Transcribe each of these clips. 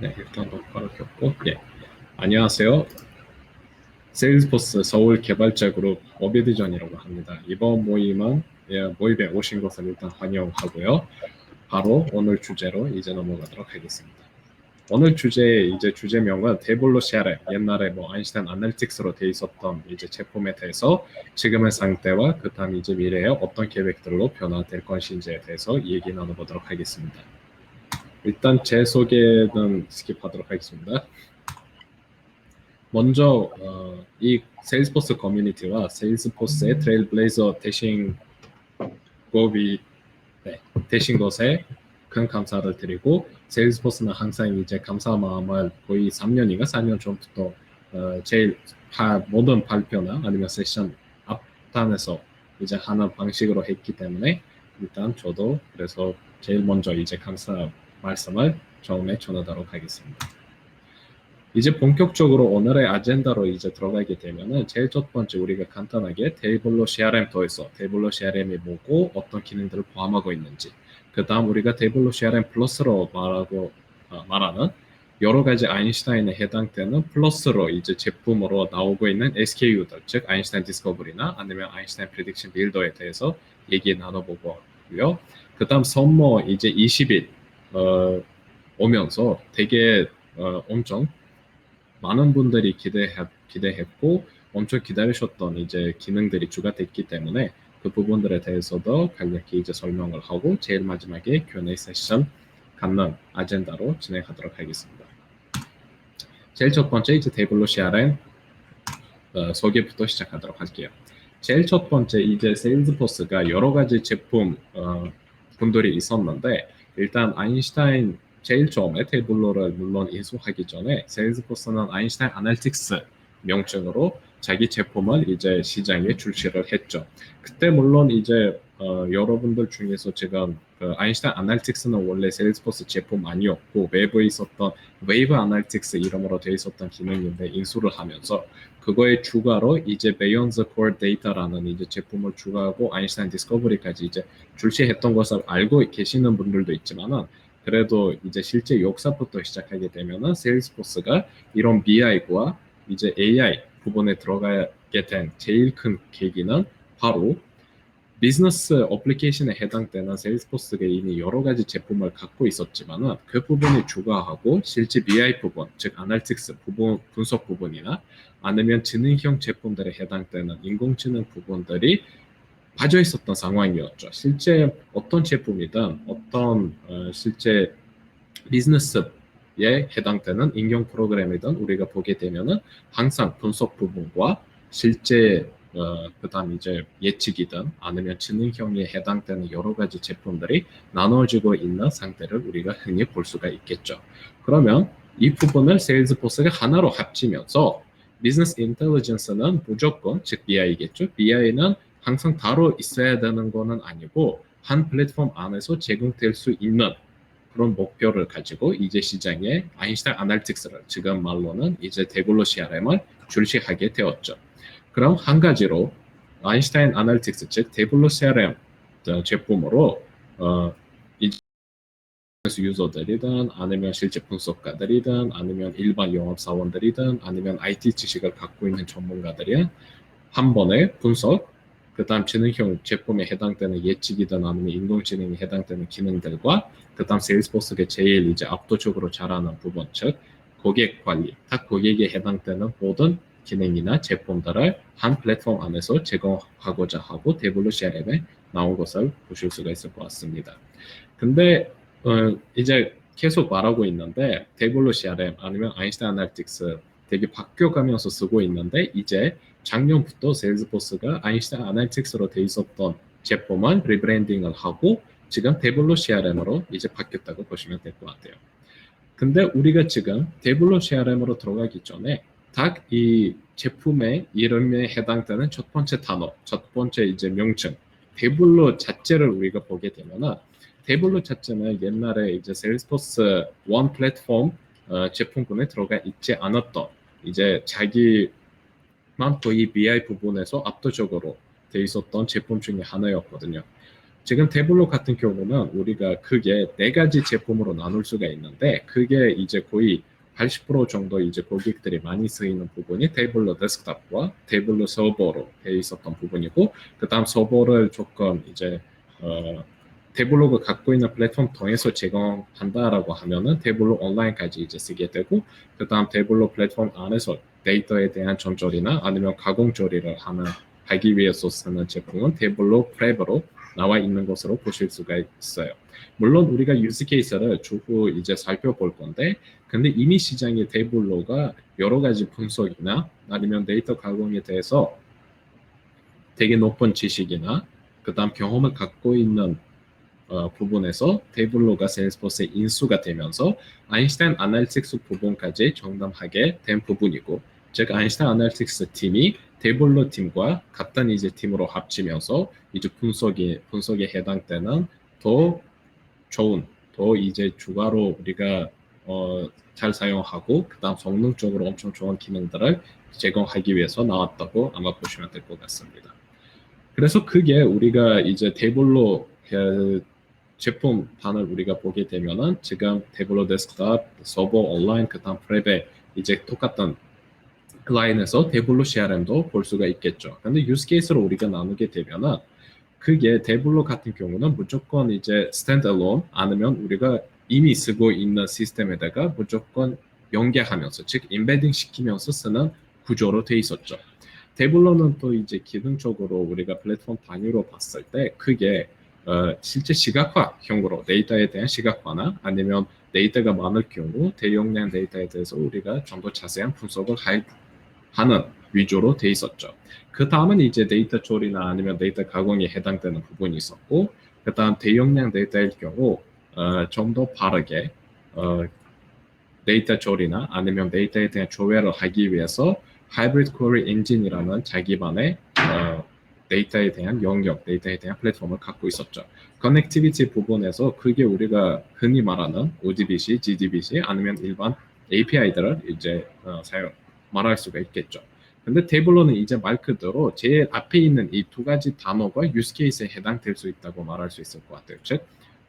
네, 일단 녹화를 켰고, 예. 안녕하세요. 세일즈포스 서울 개발자 그룹 어비드전이라고 합니다. 이번 모임은 모임에 오신 것을 일단 환영하고요. 바로 오늘 주제로 이제 넘어가도록 하겠습니다. 오늘 주제명은 테이블로 CRM, 옛날에 뭐 아인슈타인 아날리틱스로 돼 있었던 이제 제품에 대해서 지금의 상태와 그다음 이제 미래에 어떤 계획들로 변화될 것인지에 대해서 얘기 나눠보도록 하겠습니다. 일단 제 소개는 스킵하도록 하겠습니다. 먼저 이 세일즈포스 커뮤니티와 세일즈포스의 트레일블레이저 되신 것에 큰 감사를 드리고, 세일즈포스는 항상 이제 감사 마음을 거의 3년인가 4년 전부터 제일 모든 발표나 아니면 세션 앞단에서 이제 하는 방식으로 했기 때문에 일단 저도 그래서 제일 먼저 이제 감사 말씀을 처음에 전하도록 하겠습니다. 이제 본격적으로 오늘의 아젠다로 이제 들어가게 되면은 제일 첫 번째 우리가 간단하게 테이블로 CRM 더해서 테이블로 CRM이 뭐고 어떤 기능들을 포함하고 있는지, 그 다음 우리가 테이블로 CRM 플러스로 말하는 여러 가지 아인슈타인에 해당되는 플러스로 이제 제품으로 나오고 있는 SKU들, 즉 아인슈타인 디스커버리나 아니면 아인슈타인 프리딕션 빌더에 대해서 얘기 나눠보고요. 그 다음 선모 이제 20일 오면서 되게 엄청 많은 분들이 기대했고 엄청 기다리셨던 이제 기능들이 추가됐기 때문에 그 부분들에 대해서도 간략히 이제 설명을 하고 제일 마지막에 Q&A 세션 갖는 아젠다로 진행하도록 하겠습니다. 제일 첫 번째 이제 테이블로 CRM 소개부터 시작하도록 할게요. 제일 첫 번째 이제 세일즈포스가 여러 가지 제품 분들이 있었는데, 일단 아인슈타인 제일 처음에 테이블로를 물론 인수하기 전에 세일즈포스는 아인슈타인 아날리틱스 명칭으로 자기 제품을 이제 시장에 출시를 했죠. 그때 물론 이제 여러분들 중에서 지금 아인슈타인 아날리틱스는 원래 세일즈포스 제품 아니었고 외부에 있었던 웨이브 아날리틱스 이름으로 되어 있었던 기능인데 인수를 하면서 그거에 추가로 이제 베이언즈 코어 데이터라는 이제 제품을 추가하고 아인슈타인 디스커버리까지 이제 출시했던 것을 알고 계시는 분들도 있지만은, 그래도 이제 실제 역사부터 시작하게 되면은 세일즈포스가 이런 BI와 이제 AI 부분에 들어가게 된 제일 큰 계기는 바로 비즈니스 어플리케이션에 해당되는 세일즈포스가 이미 여러 가지 제품을 갖고 있었지만은 그 부분이 추가하고 실제 BI 부분, 즉 아날틱스 부분, 분석 부분이나 아니면 지능형 제품들에 해당되는 인공지능 부분들이 빠져 있었던 상황이었죠. 실제 어떤 제품이든 어떤 실제 비즈니스에 해당되는應用 프로그램이든 우리가 보게 되면은 항상 분석 부분과 실제 그다음 이제 예측이든 아니면 지능형에 해당되는 여러 가지 제품들이 나눠지고 있는 상태를 우리가 흔히 볼 수가 있겠죠. 그러면 이 부분을 세일즈포스가 하나로 합치면서 비즈니스 인텔리전스는 무조건, 즉 BI겠죠. BI는 항상 따로 있어야 되는 거는 아니고 한 플랫폼 안에서 제공될 수 있는 그런 목표를 가지고 이제 시장에 아인슈타인 아날리틱스를, 지금 말로는 이제 테이블로 CRM을 출시하게 되었죠. 그럼 한 가지로 아인슈타인 아날리틱스, 즉 테이블로 CRM 제품으로 이제 유저들이든 아니면 실제 분석가들이든 아니면 일반 영업사원들이든 아니면 IT 지식을 갖고 있는 전문가들이 한 번에 분석, 그 다음 지능형 제품에 해당되는 예측이든 아니면 인공지능에 해당되는 기능들과 그 다음 세일즈포스가 제일 이제 압도적으로 잘하는 부분, 즉 고객 관리, 딱 고객에 해당되는 모든 기능이나 제품들을 한 플랫폼 안에서 제공하고자 하고 테이블로 CRM에 나온 것을 보실 수가 있을 것 같습니다. 근데 이제 계속 말하고 있는데 테이블로 CRM 아니면 아인슈타인 아날리틱스 되게 바뀌어가면서 쓰고 있는데, 이제 작년부터 세일즈포스가 아인슈타인 아날리틱스로 돼 있었던 제품은 리브랜딩을 하고 지금 테이블로 CRM으로 이제 바뀌었다고 보시면 될 것 같아요. 근데 우리가 지금 테이블로 CRM으로 들어가기 전에 딱 이 제품의 이름에 해당되는 첫 번째 단어, 첫 번째 이제 명칭, 테이블로 자체를 우리가 보게 되면은, 테이블로 자체는 옛날에 이제 세일즈포스 원 플랫폼 제품군에 들어가 있지 않았던 이제 자기만 거의 BI 부분에서 압도적으로 돼 있었던 제품 중에 하나였거든요. 지금 태블로 같은 경우는 우리가 크게 네 가지 제품으로 나눌 수가 있는데 그게 이제 거의 80% 정도 이제 고객들이 많이 쓰이는 부분이 태블로 데스크탑과 태블로 서버로 돼 있었던 부분이고 그다음 서버를 조금 이제 태블로가 갖고 있는 플랫폼 통해서 제공한다라고 하면은 태블로 온라인까지 이제 쓰게 되고 그다음 태블로 플랫폼 안에서 데이터에 대한 전처리나 아니면 가공 처리를 하기 위해서 쓰는 제품은 태블로 프랩으로 나와 있는 것으로 보실 수가 있어요. 물론 우리가 유즈 케이스를 주고 이제 살펴볼 건데 근데 이미 시장의 태블로가 여러 가지 분석이나 아니면 데이터 가공에 대해서 되게 높은 지식이나 그다음 경험을 갖고 있는 부분에서 태블로가 세일스포스의 인수가 되면서 아인슈타인 아날리틱스 부분까지 정담하게 된 부분이고 즉 아인슈타인 아날리틱스 팀이 태블로 팀과 같은 이제 팀으로 합치면서 이제 분석에 해당되는 더 좋은 더 이제 추가로 우리가 잘 사용하고 그다음 성능적으로 엄청 좋은 기능들을 제공하기 위해서 나왔다고 아마 보시면 될 것 같습니다. 그래서 그게 우리가 이제 태블로 제품단을 우리가 보게 되면은 지금 태블로 데스크탑, 서버, 온라인, 그다음 프랩에 이제 똑같은 라인에서 태블로 CRM도 볼 수가 있겠죠. 근데 유스 케이스로 우리가 나누게 되면은 그게 태블로 같은 경우는 무조건 이제 스탠드얼론 아니면 우리가 이미 쓰고 있는 시스템에다가 무조건 연계하면서 즉 인베딩 시키면서 쓰는 구조로 돼 있었죠. 태블로는 또 이제 기능적으로 우리가 플랫폼 단위로 봤을 때 크게 실제 시각화형으로 데이터에 대한 시각화나 아니면 데이터가 많을 경우 대용량 데이터에 대해서 우리가 좀 더 자세한 분석을 하는 위주로 돼 있었죠. 그 다음은 이제 데이터 처리나 아니면 데이터 가공에 해당되는 부분이 있었고 그 다음 대용량 데이터일 경우 좀 더 빠르게 데이터 처리나 아니면 데이터에 대한 조회를 하기 위해서 하이브리드 쿼리 엔진이라는 자기만의 데이터에 대한 영역, 데이터에 대한 플랫폼을 갖고 있었죠. 커넥티비티 부분에서 그게 우리가 흔히 말하는 ODBC, GDBC 아니면 일반 API들을 이제 말할 수가 있겠죠. 근데 태블로는 이제 말 그대로 제일 앞에 있는 이 두 가지 단어가 유스 케이스에 해당될 수 있다고 말할 수 있을 것 같아요. 즉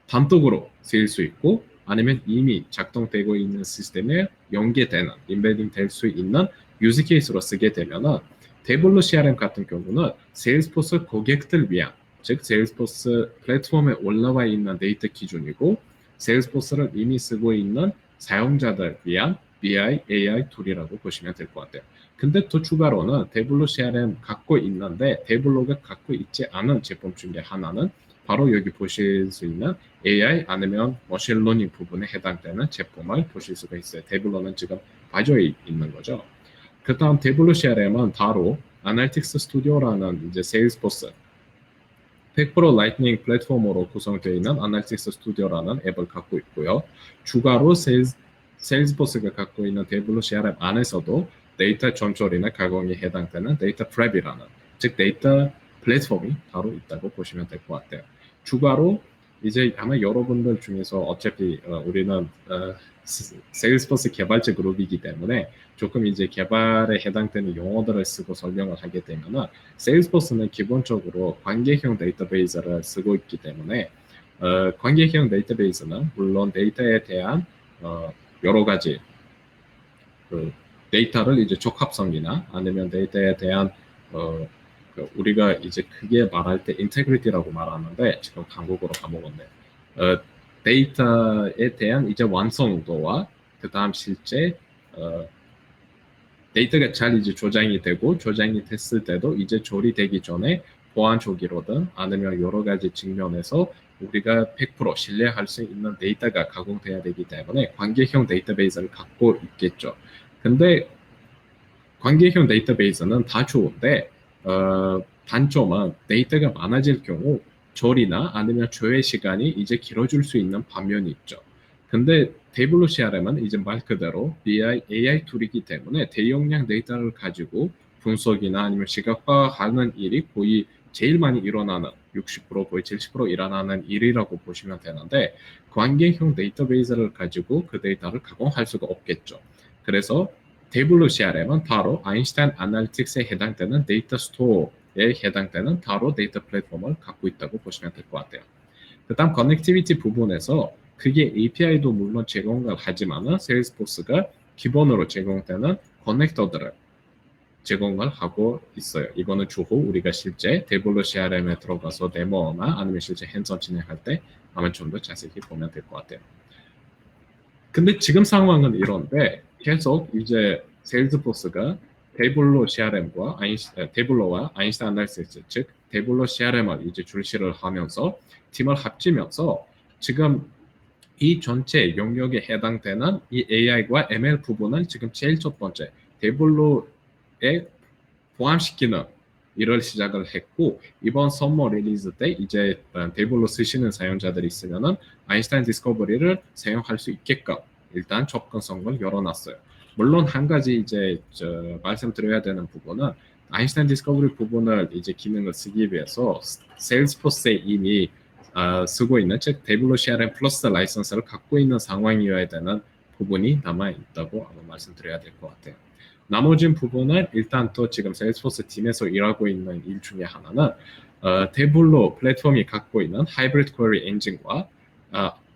단독으로 쓰일 수 있고 아니면 이미 작동되고 있는 시스템에 연계되는 인베딩 될 수 있는 유즈 케이스로 쓰게 되면은 태블로 CRM 같은 경우는 세일스포스 고객들 위한 즉 세일스포스 플랫폼에 올라와 있는 데이터 기준이고 세일스포스를 이미 쓰고 있는 사용자들 위한 BI, AI 툴이라고 보시면 될 것 같아요. 근데 또 추가로는 태블로 CRM 갖고 있는데 태블로가 갖고 있지 않은 제품 중에 하나는 바로 여기 보실 수 있는 AI 아니면 머신러닝 부분에 해당되는 제품을 보실 수가 있어요. 태블로는 지금 빠져 있는 거죠. 그 다음 태블로 CRM은 바로 아날틱스 스튜디오라는 이제 세일스포스 100% 라이트닝 플랫폼으로 구성되어 있는 아날틱스 스튜디오라는 앱을 갖고 있고요. 추가로 세일스포스가 갖고 있는 태블로 CRM 안에서도 데이터 전처리나 가공에 해당되는 데이터 프랩이라는 즉 데이터 플랫폼이 바로 있다고 보시면 될 것 같아요. 추가로 이제 아마 여러분들 중에서 어차피 우리는 세일스포스 개발자 그룹이기 때문에 조금 이제 개발에 해당되는 용어들을 쓰고 설명을 하게 되면은 세일스포스는 기본적으로 관계형 데이터베이스를 쓰고 있기 때문에 관계형 데이터베이스는 물론 데이터에 대한 여러 가지 그 데이터를 이제 적합성이나 아니면 데이터에 대한 우리가 이제 크게 말할 때 인테그리티라고 말하는데 지금 한국어로 까먹었네. 데이터에 대한 이제 완성도와 그 다음 실제 데이터가 잘 이제 조장이 되고 조장이 됐을 때도 이제 조리되기 전에 보안 조기로든 아니면 여러 가지 측면에서 우리가 100% 신뢰할 수 있는 데이터가 가공돼야 되기 때문에 관계형 데이터베이스를 갖고 있겠죠. 근데 관계형 데이터베이스는 다 좋은데 단점은 데이터가 많아질 경우 처리나 아니면 조회 시간이 이제 길어질 수 있는 반면이 있죠. 근데 태블로 CRM은 이제 말 그대로 BI, AI 툴이기 때문에 대용량 데이터를 가지고 분석이나 아니면 시각화하는 일이 거의 제일 많이 일어나는 60% 거의 70% 일어나는 일이라고 보시면 되는데 관계형 데이터베이스를 가지고 그 데이터를 가공할 수가 없겠죠. 그래서 태블로 CRM은 바로 아인슈타인 아날리틱스에 해당되는 데이터 스토어 해당되는 바로 데이터 플랫폼을 갖고 있다고 보시면 될 것 같아요. 그다음 커넥티비티 부분에서 그게 API도 물론 제공을 하지만은 세일스포스가 기본으로 제공되는 커넥터들을 제공을 하고 있어요. 이거는 주로 우리가 실제 데블로 CRM에 들어가서 데모나 아니면 실제 핸즈온 진행할 때 아마 좀 더 자세히 보면 될 것 같아요. 근데 지금 상황은 이런데 계속 이제 세일즈포스가 데블로 CRM과 데블로와 아인슈타인 아날리시스 즉 데블로 CRM을 이제 출시를 하면서 팀을 합치면서 지금 이 전체 영역에 해당되는 이 AI과 ML 부분은 지금 제일 첫 번째 데블로에 포함시키는 일을 시작을 했고 이번 썸머 릴리즈 때 이제 데블로 쓰시는 사용자들이 있으면은 아인슈타인 디스커버리를 사용할 수 있게끔 일단 접근성을 열어놨어요. 물론 한 가지 이제 말씀드려야 되는 부분은 아인슈타인 디스커버리 부분을 이제 기능을 쓰기 위해서 세일스포스에 이미 쓰고 있는 즉 데블로 CRM 플러스 라이선스를 갖고 있는 상황이어야 되는 부분이 남아 있다고 아마 말씀드려야 될 것 같아요. 나머진 부분은 일단 또 지금 세일스포스 팀에서 일하고 있는 일 중에 하나는 데블로 플랫폼이 갖고 있는 하이브리드 쿼리 엔진과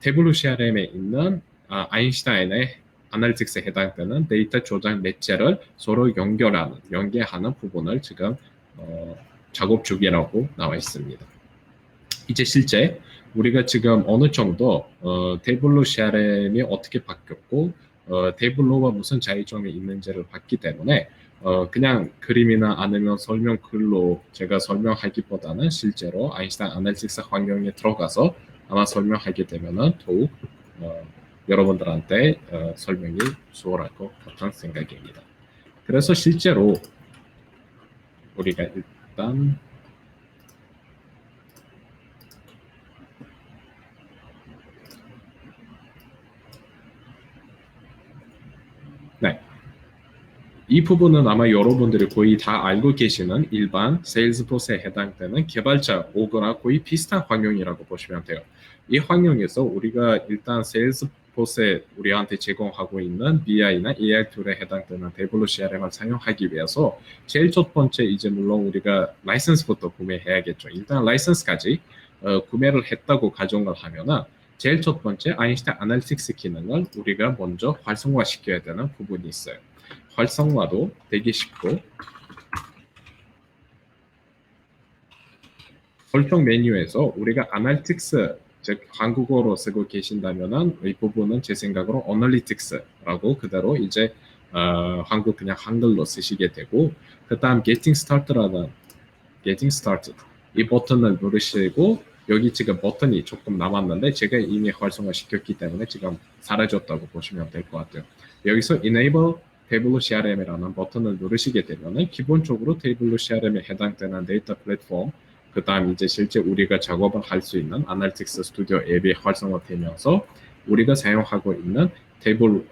데블로 CRM에 있는 아인슈타인의 아날리틱스에 해당되는 데이터 조작 매체를 서로 연계하는 부분을 지금 작업 중이라고 나와 있습니다. 이제 실제 우리가 지금 어느 정도 데블로 CRM이 어떻게 바뀌었고 데블로가 무슨 차이점이 있는지를 봤기 때문에 그냥 그림이나 아니면 설명 글로 제가 설명하기보다는 실제로 아인슈타인 아날리틱스 환경에 들어가서 아마 설명하게 되면은 더욱 여러분들한테 설명이 수월할 것 같은 생각입니다. 그래서 실제로 우리가 일단 네. 이 부분은 아마 여러분들이 거의 다 알고 계시는 일반 세일즈포스에 해당되는 개발자 오거나 거의 비슷한 환경이라고 보시면 돼요. 이 환경에서 우리가 일단 세일즈포스에 우리한테 제공하고 있는 BI나 AI 툴에 해당되는 데블로 CRM을 사용하기 위해서 제일 첫 번째 이제 물론 우리가 라이선스부터 구매해야겠죠. 일단 라이선스까지 구매를 했다고 가정을 하면은 제일 첫 번째 아인슈타인 아날리틱스 기능을 우리가 먼저 활성화시켜야 되는 부분이 있어요. 활성화도 되게 쉽고 설정 메뉴에서 우리가 아날리틱스 즉 한국어로 쓰고 계신다면은 이 부분은 제 생각으로 어널리틱스라고 그대로 이제 한국 그냥 한글로 쓰시게 되고 그다음 Getting Started라는 Getting Started 이 버튼을 누르시고 여기 지금 버튼이 조금 남았는데 제가 이미 활성화 시켰기 때문에 지금 사라졌다고 보시면 될 것 같아요. 여기서 Enable 테이블로 CRM이라는 버튼을 누르시게 되면은 기본적으로 테이블로 CRM에 해당되는 데이터 플랫폼 그 다음 이제 실제 우리가 작업을 할 수 있는 아날리틱스 스튜디오 앱이 활성화되면서 우리가 사용하고 있는 테이블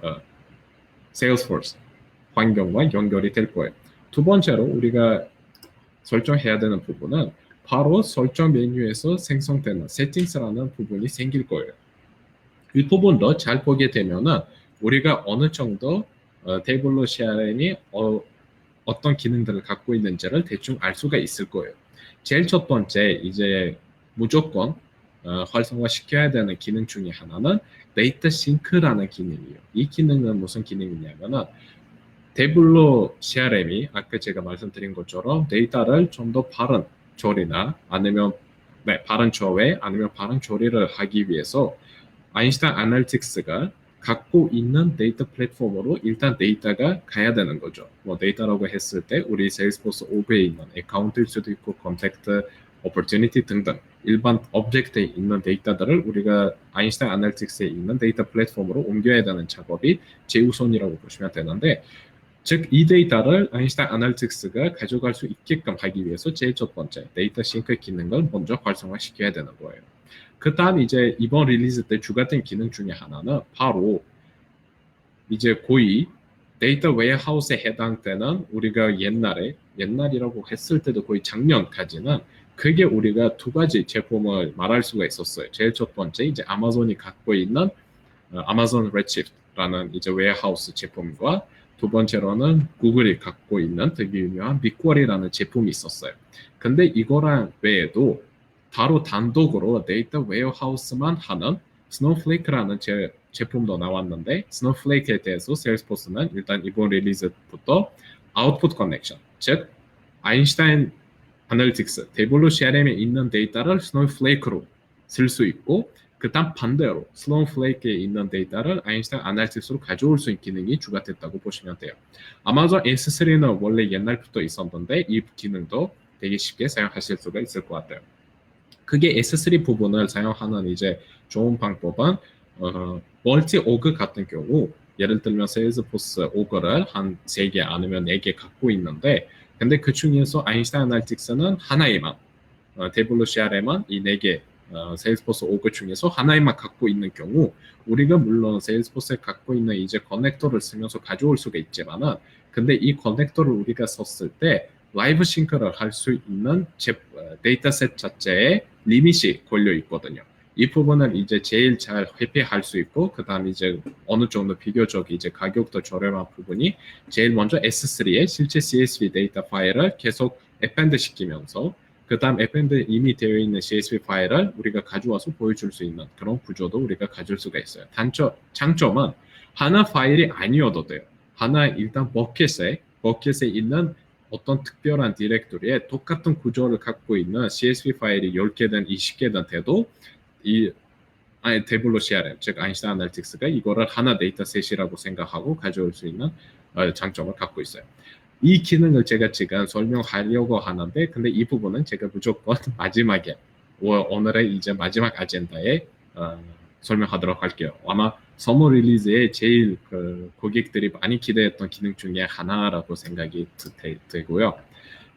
세일스포스 환경과 연결이 될 거예요. 두 번째로 우리가 설정해야 되는 부분은 바로 설정 메뉴에서 생성되는 세팅스라는 부분이 생길 거예요. 이 부분도 잘 보게 되면은 우리가 어느 정도 테이블로 CRM이 어떤 기능들을 갖고 있는지를 대충 알 수가 있을 거예요. 제일 첫 번째 이제 무조건 활성화 시켜야 되는 기능 중에 하나는 데이터 싱크라는 기능이에요. 이 기능은 무슨 기능이냐면은 데블로 CRM이 아까 제가 말씀드린 것처럼 데이터를 좀 더 빠른 처리나 아니면 빠른 조회 아니면 빠른 처리를 하기 위해서 아인슈타인 아날리틱스가 갖고 있는 데이터 플랫폼으로 일단 데이터가 가야 되는 거죠. 뭐 데이터라고 했을 때 우리 세일스포스 오브에 있는 어카운트일 수도 있고 컨택트, 오퍼튜니티 등등 일반 오브젝트에 있는 데이터들을 우리가 아인슈타인 아날리틱스에 있는 데이터 플랫폼으로 옮겨야 되는 작업이 제우선이라고 보시면 되는데 즉 이 데이터를 아인슈타인 아날리틱스가 가져갈 수 있게끔 하기 위해서 제일 첫 번째 데이터 싱크 기능을 먼저 활성화시켜야 되는 거예요. 그 다음 이제 이번 릴리즈 때 주가된 기능 중에 하나는 바로 이제 거의 데이터 웨어하우스에 해당되는 우리가 옛날이라고 했을 때도 거의 작년까지는 그게 우리가 두 가지 제품을 말할 수가 있었어요. 제일 첫 번째 이제 아마존이 갖고 있는 아마존 레드시프트라는 이제 웨어하우스 제품과 두 번째로는 구글이 갖고 있는 되게 유명한 빅쿼리라는 제품이 있었어요. 근데 이거랑 외에도 바로 단독으로 데이터 웨어하우스만 하는 스노우플레이크라는 제품도 나왔는데 스노우플레이크에 대해서 세일스포스는 일단 이번 릴리즈부터 아웃풋 커넥션, 즉 아인슈타인 아널리틱스, 데블로 CRM에 있는 데이터를 스노우플레이크로 쓸 수 있고 그다음 반대로 스노우플레이크에 있는 데이터를 아인슈타인 아날리틱스로 가져올 수 있는 기능이 추가됐다고 보시면 돼요. 아마존 S3는 원래 옛날부터 있었는데 이 기능도 되게 쉽게 사용하실 수가 있을 것 같아요. 그게 S3 부분을 사용하는 이제 좋은 방법은 멀티 오그 같은 경우 예를 들면 세일즈포스 오그를 한 3개 아니면 4개 갖고 있는데 근데 그 중에서 아인슈타인 아날리틱스는 하나에만 데블로 CRM은 이 4개 세일즈포스 오그 중에서 하나에만 갖고 있는 경우 우리가 물론 세일즈포스에 갖고 있는 이제 커넥터를 쓰면서 가져올 수가 있지만은 근데 이 커넥터를 우리가 썼을 때 라이브 싱크를 할 수 있는 데이터셋 자체에 리밋이 걸려 있거든요. 이 부분을 이제 제일 잘 회피할 수 있고 그다음 이제 어느 정도 비교적 이제 가격도 저렴한 부분이 제일 먼저 S3에 실제 CSV 데이터 파일을 계속 append 시키면서 그다음 append 이미 되어 있는 CSV 파일을 우리가 가져와서 보여줄 수 있는 그런 구조도 우리가 가질 수가 있어요. 장점은 하나 파일이 아니어도 돼요. 하나 일단 버켓에 있는 어떤 특별한 디렉토리에 똑같은 구조를 갖고 있는 CSV 파일이 10개든 20개든 돼도 이 데블로 CRM, 즉 아인슈타인 아날리틱스가 이거를 하나 데이터셋이라고 생각하고 가져올 수 있는 장점을 갖고 있어요. 이 기능을 제가 지금 설명하려고 하는데 근데 이 부분은 제가 무조건 마지막에 오늘의 이제 마지막 아젠다에 설명하도록 할게요. 아마 서머 릴리즈에 제일 고객들이 많이 기대했던 기능 중에 하나라고 생각이 되고요.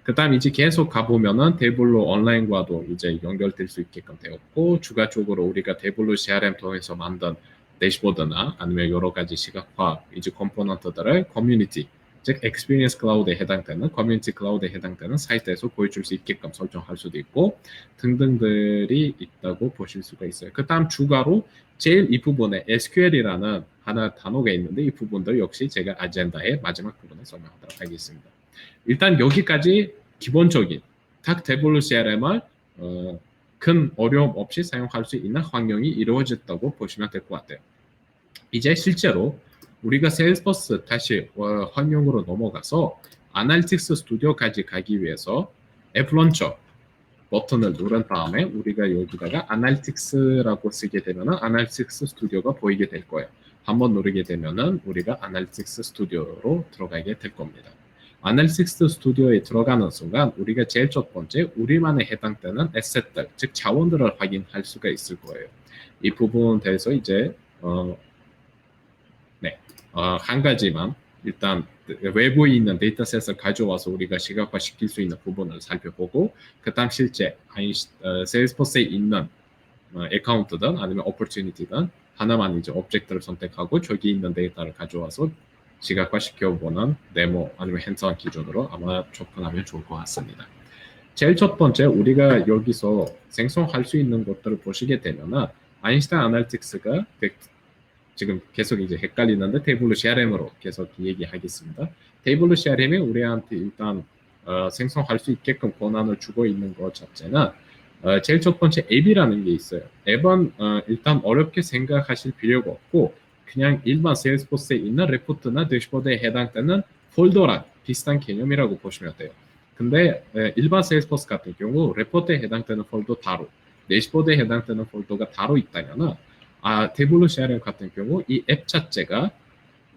그다음 이제 계속 가보면은 데블로 온라인과도 이제 연결될 수 있게끔 되었고 추가적으로 우리가 데블로 CRM 통해서 만든 대시보드나 아니면 여러 가지 시각화 이제 컴포넌트들을 커뮤니티 즉 experience 클라우드에 해당되는 커뮤니티 클라우드에 해당되는 사이트에서 보여줄 수 있게끔 설정할 수도 있고 등등들이 있다고 보실 수가 있어요. 그 다음 추가로 제일 이 부분에 SQL이라는 하나 단어가 있는데 이 부분들 역시 제가 아젠다의 마지막 부분에 설명하도록 하겠습니다. 일단 여기까지 기본적인 각 데블로 CRM을 큰 어려움 없이 사용할 수 있는 환경이 이루어졌다고 보시면 될 것 같아요. 이제 실제로 우리가 세일스포스 다시 환경으로 넘어가서 아날리틱스 스튜디오까지 가기 위해서 앱 런처 버튼을 누른 다음에 우리가 여기다가 아날리틱스라고 쓰게 되면은 아날리틱스 스튜디오가 보이게 될 거예요. 한번 누르게 되면은 우리가 아날리틱스 스튜디오로 들어가게 될 겁니다. 아날리틱스 스튜디오에 들어가는 순간 우리가 제일 첫 번째 우리만에 해당되는 에셋들, 즉 자원들을 확인할 수가 있을 거예요. 이 부분에 대해서 이제 한 가지만 일단 외부에 있는 데이터셋을 가져와서 우리가 시각화시킬 수 있는 부분을 살펴보고 그 다음 실제 세일스포스에 있는 어카운트든 아니면 오퍼튜니티든 하나만 이제 오브젝트를 선택하고 저기 있는 데이터를 가져와서 시각화시켜보는 데모 아니면 핸즈온 기준으로 아마 접근하면 좋을 것 같습니다. 제일 첫 번째 우리가 여기서 생성할 수 있는 것들을 보시게 되면은 아인슈타인 아날리틱스가 지금 계속 이제 헷갈리는데 테이블로 CRM으로 계속 얘기하겠습니다. 테이블로 CRM이 우리한테 일단 생성할 수 있게끔 권한을 주고 있는 것 자체는 제일 첫 번째 앱이라는 게 있어요. 앱은 일단 어렵게 생각하실 필요가 없고 그냥 일반 세일스포스에 있는 레포트나 대시보드에 해당되는 폴더랑 비슷한 개념이라고 보시면 돼요. 근데 일반 세일스포스 같은 경우 레포트에 해당되는 폴더 따로, 대시보드에 해당되는 폴더가 따로 있다면은 데블로 CRM 같은 경우 이 앱 자체가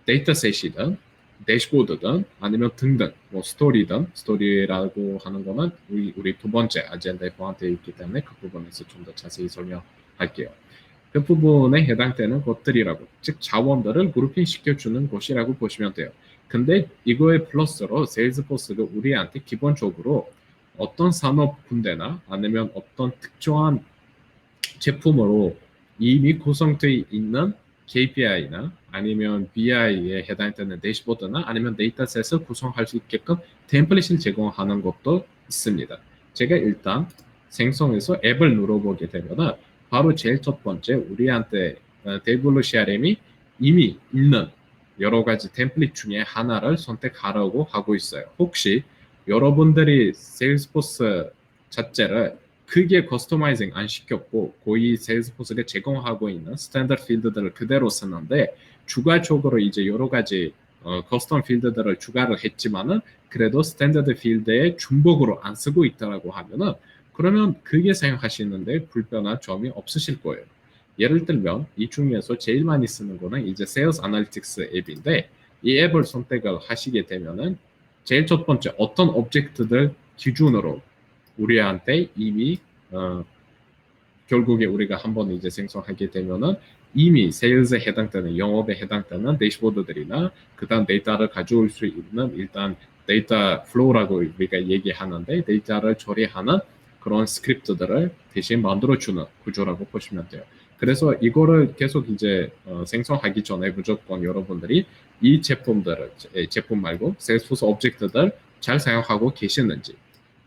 데이터셋이든 대시보드든 아니면 등등 뭐 스토리라고 하는 거는 우리 두 번째 아젠다에 포함되어 있기 때문에 그 부분에서 좀 더 자세히 설명할게요. 그 부분에 해당되는 것들이라고 즉 자원들을 그룹핑 시켜주는 것이라고 보시면 돼요. 근데 이거에 플러스로 세일즈포스가 우리한테 기본적으로 어떤 산업 군대나 아니면 어떤 특정한 제품으로 이미 구성되어 있는 KPI나 아니면 BI에 해당되는 대시보드나 아니면 데이터셋을 구성할 수 있게끔 템플릿을 제공하는 것도 있습니다. 제가 일단 생성해서 앱을 눌러보게 되면 바로 제일 첫 번째 우리한테 데블로 CRM이 이미 있는 여러 가지 템플릿 중에 하나를 선택하라고 하고 있어요. 혹시 여러분들이 세일스포스 자체를 크게 커스터마이징 안 시켰고 거의 세일스포스가 제공하고 있는 스탠다드 필드들을 그대로 쓰는데 추가적으로 이제 여러 가지 커스텀 필드들을 추가를 했지만은 그래도 스탠다드 필드에 중복으로 안 쓰고 있다라고 하면은 그러면 그게 사용하시는데 불편한 점이 없으실 거예요. 예를 들면 이 중에서 제일 많이 쓰는 거는 이제 세일즈 아날리틱스 앱인데 이 앱을 선택을 하시게 되면은 제일 첫 번째 어떤 오브젝트들 기준으로 우리한테 이미 결국에 우리가 한번 이제 생성하게 되면은 이미 세일즈에 해당되는 영업에 해당되는 대시보드들이나 그다음 데이터를 가져올 수 있는 일단 데이터 플로우라고 우리가 얘기하는데 데이터를 처리하는 그런 스크립트들을 대신 만들어주는 구조라고 보시면 돼요. 그래서 이거를 계속 이제 생성하기 전에 무조건 여러분들이 이 제품들을 제품 말고 세일스포스 오브젝트들 잘 사용하고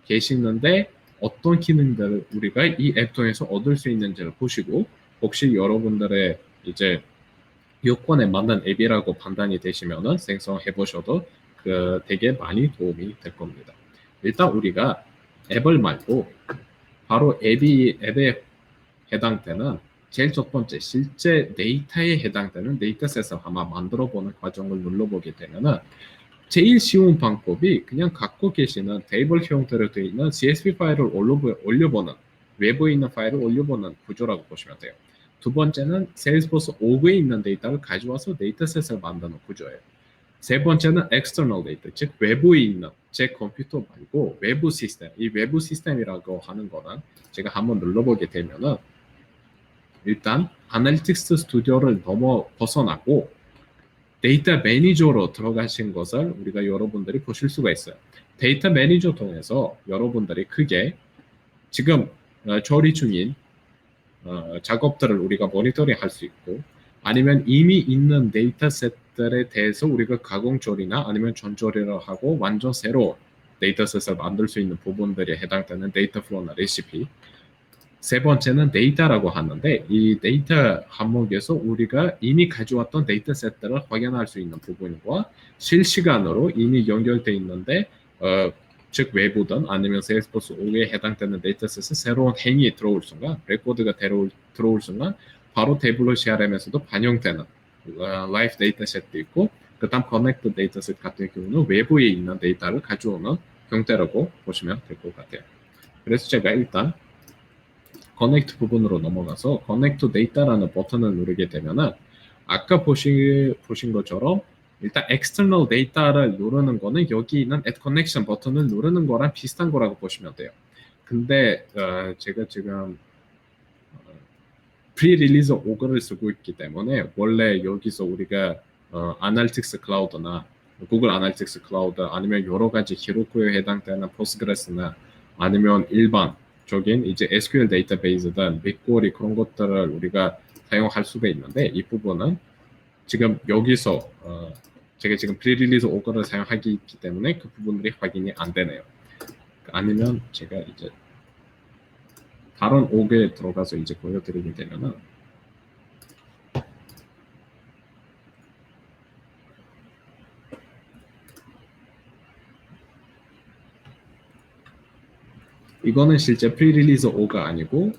계시는데 어떤 기능들을 우리가 이 앱 통해서 얻을 수 있는지를 보시고 혹시 여러분들의 이제 요건에 맞는 앱이라고 판단이 되시면은 생성해 보셔도 그 되게 많이 도움이 될 겁니다. 일단 우리가 앱을 말고 바로 앱에 해당되는 제일 첫 번째 실제 데이터에 해당되는 데이터셋을 아마 만들어보는 과정을 눌러보게 되면은 제일 쉬운 방법이 그냥 갖고 계시는 테이블 형태로 되어 있는 CSV 파일을 올려보는 외부에 있는 파일을 올려보는 구조라고 보시면 돼요. 두 번째는 세일스포스 오그에 있는 데이터를 가져와서 데이터셋을 만드는 구조예요. 세 번째는 external 데이터, 즉 외부에 있는 제 컴퓨터 말고 외부 시스템, 이 외부 시스템이라고 하는 거는 제가 한번 눌러보게 되면은 일단 아날리틱스 스튜디오를 넘어 벗어나고 데이터 매니저로 들어가신 것을 우리가 여러분들이 보실 수가 있어요. 데이터 매니저 통해서 여러분들이 크게 지금 처리 중인 작업들을 우리가 모니터링 할 수 있고 아니면 이미 있는 데이터셋들에 대해서 우리가 가공 처리나 아니면 전처리를 하고 완전 새로 데이터셋을 만들 수 있는 부분들에 해당되는 데이터 플로우나 레시피. 세 번째는 데이터라고 하는데 이 데이터 항목에서 우리가 이미 가져왔던 데이터셋들을 확인할 수 있는 부분과 실시간으로 이미 연결돼 있는데 즉 외부든 아니면 세일스포스 5에 해당되는 데이터셋은 새로운 행위에 들어올 순간 레코드가 들어올 순간 바로 태블로 CRM에서도 반영되는 라이프 데이터셋도 있고 그 다음 커넥트 데이터셋 같은 경우는 외부에 있는 데이터를 가져오는 형태라고 보시면 될 것 같아요. 그래서 제가 일단 커넥트 부분으로 넘어가서 커넥트 데이터라는 버튼을 누르게 되면은 아까 보신 것처럼 일단 external 데이터를 누르는 거는 여기 있는 add connection 버튼을 누르는 거랑 비슷한 거라고 보시면 돼요. 근데 제가 지금 프리릴리즈 오그를 쓰고 있기 때문에 원래 여기서 우리가 아날리틱스 클라우드나 구글 아날리틱스 클라우드 아니면 여러 가지 히로쿠에 해당되는 포스그레스나 아니면 일반적인 이제 SQL 데이터베이스든 빅쿼리 그런 것들을 우리가 사용할 수가 있는데 이 부분은 지금 여기서 제가 지금 프리릴리즈 오그를 사용하기 때문에 그 부분들이 확인이 안 되네요. 아니면 제가 이제 다른 오그에 들어가서 이제 보여드리게 되면은 이거는 실제 프리릴리즈 오가 아니고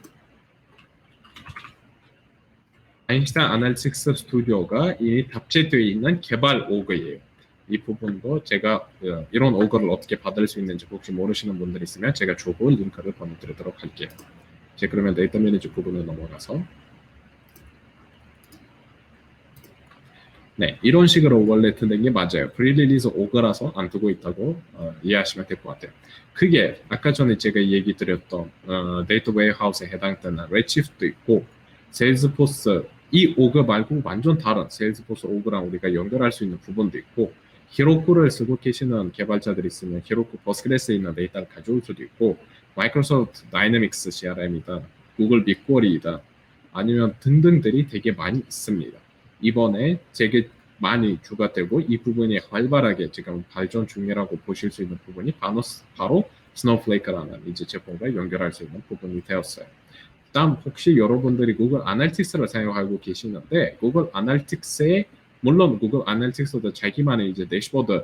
아인슈타인 아날리틱스 스튜디오가 이미 탑재되어 있는 개발 오그예요. 이 부분도 제가 이런 오그를 어떻게 받을 수 있는지 혹시 모르시는 분들 있으면 제가 주고 링크를 보내드리도록 할게요. 이제 그러면 데이터 매니저 부분을 넘어가서 네, 이런 식으로 원래 뜨는 게 맞아요. 프리릴리즈 오그라서 안 뜨고 있다고 이해하시면 될 것 같아요. 그게 아까 전에 제가 얘기 드렸던 데이터 웨어하우스에 해당되는 레치프트도 있고 세일즈포스 이 오그 말고 완전 다른 세일즈포스 오그랑 우리가 연결할 수 있는 부분도 있고 히로쿠를 쓰고 계시는 개발자들이 있으면 히로쿠 버스그레스에 있는 데이터를 가져올 수도 있고 마이크로소프트 다이내믹스 CRM이다 구글 빅쿼리이다 아니면 등등들이 되게 많이 있습니다. 이번에 되게 많이 추가되고 이 부분이 활발하게 지금 발전 중이라고 보실 수 있는 부분이 바로 스노우플레이크라는 이제 제품과 연결할 수 있는 부분이 되었어요. 다음 혹시 여러분들이 구글 아날리틱스를 사용하고 계시는데 구글 아날리틱스에 물론 구글 아날리틱스도 자기만의 이제 대시보드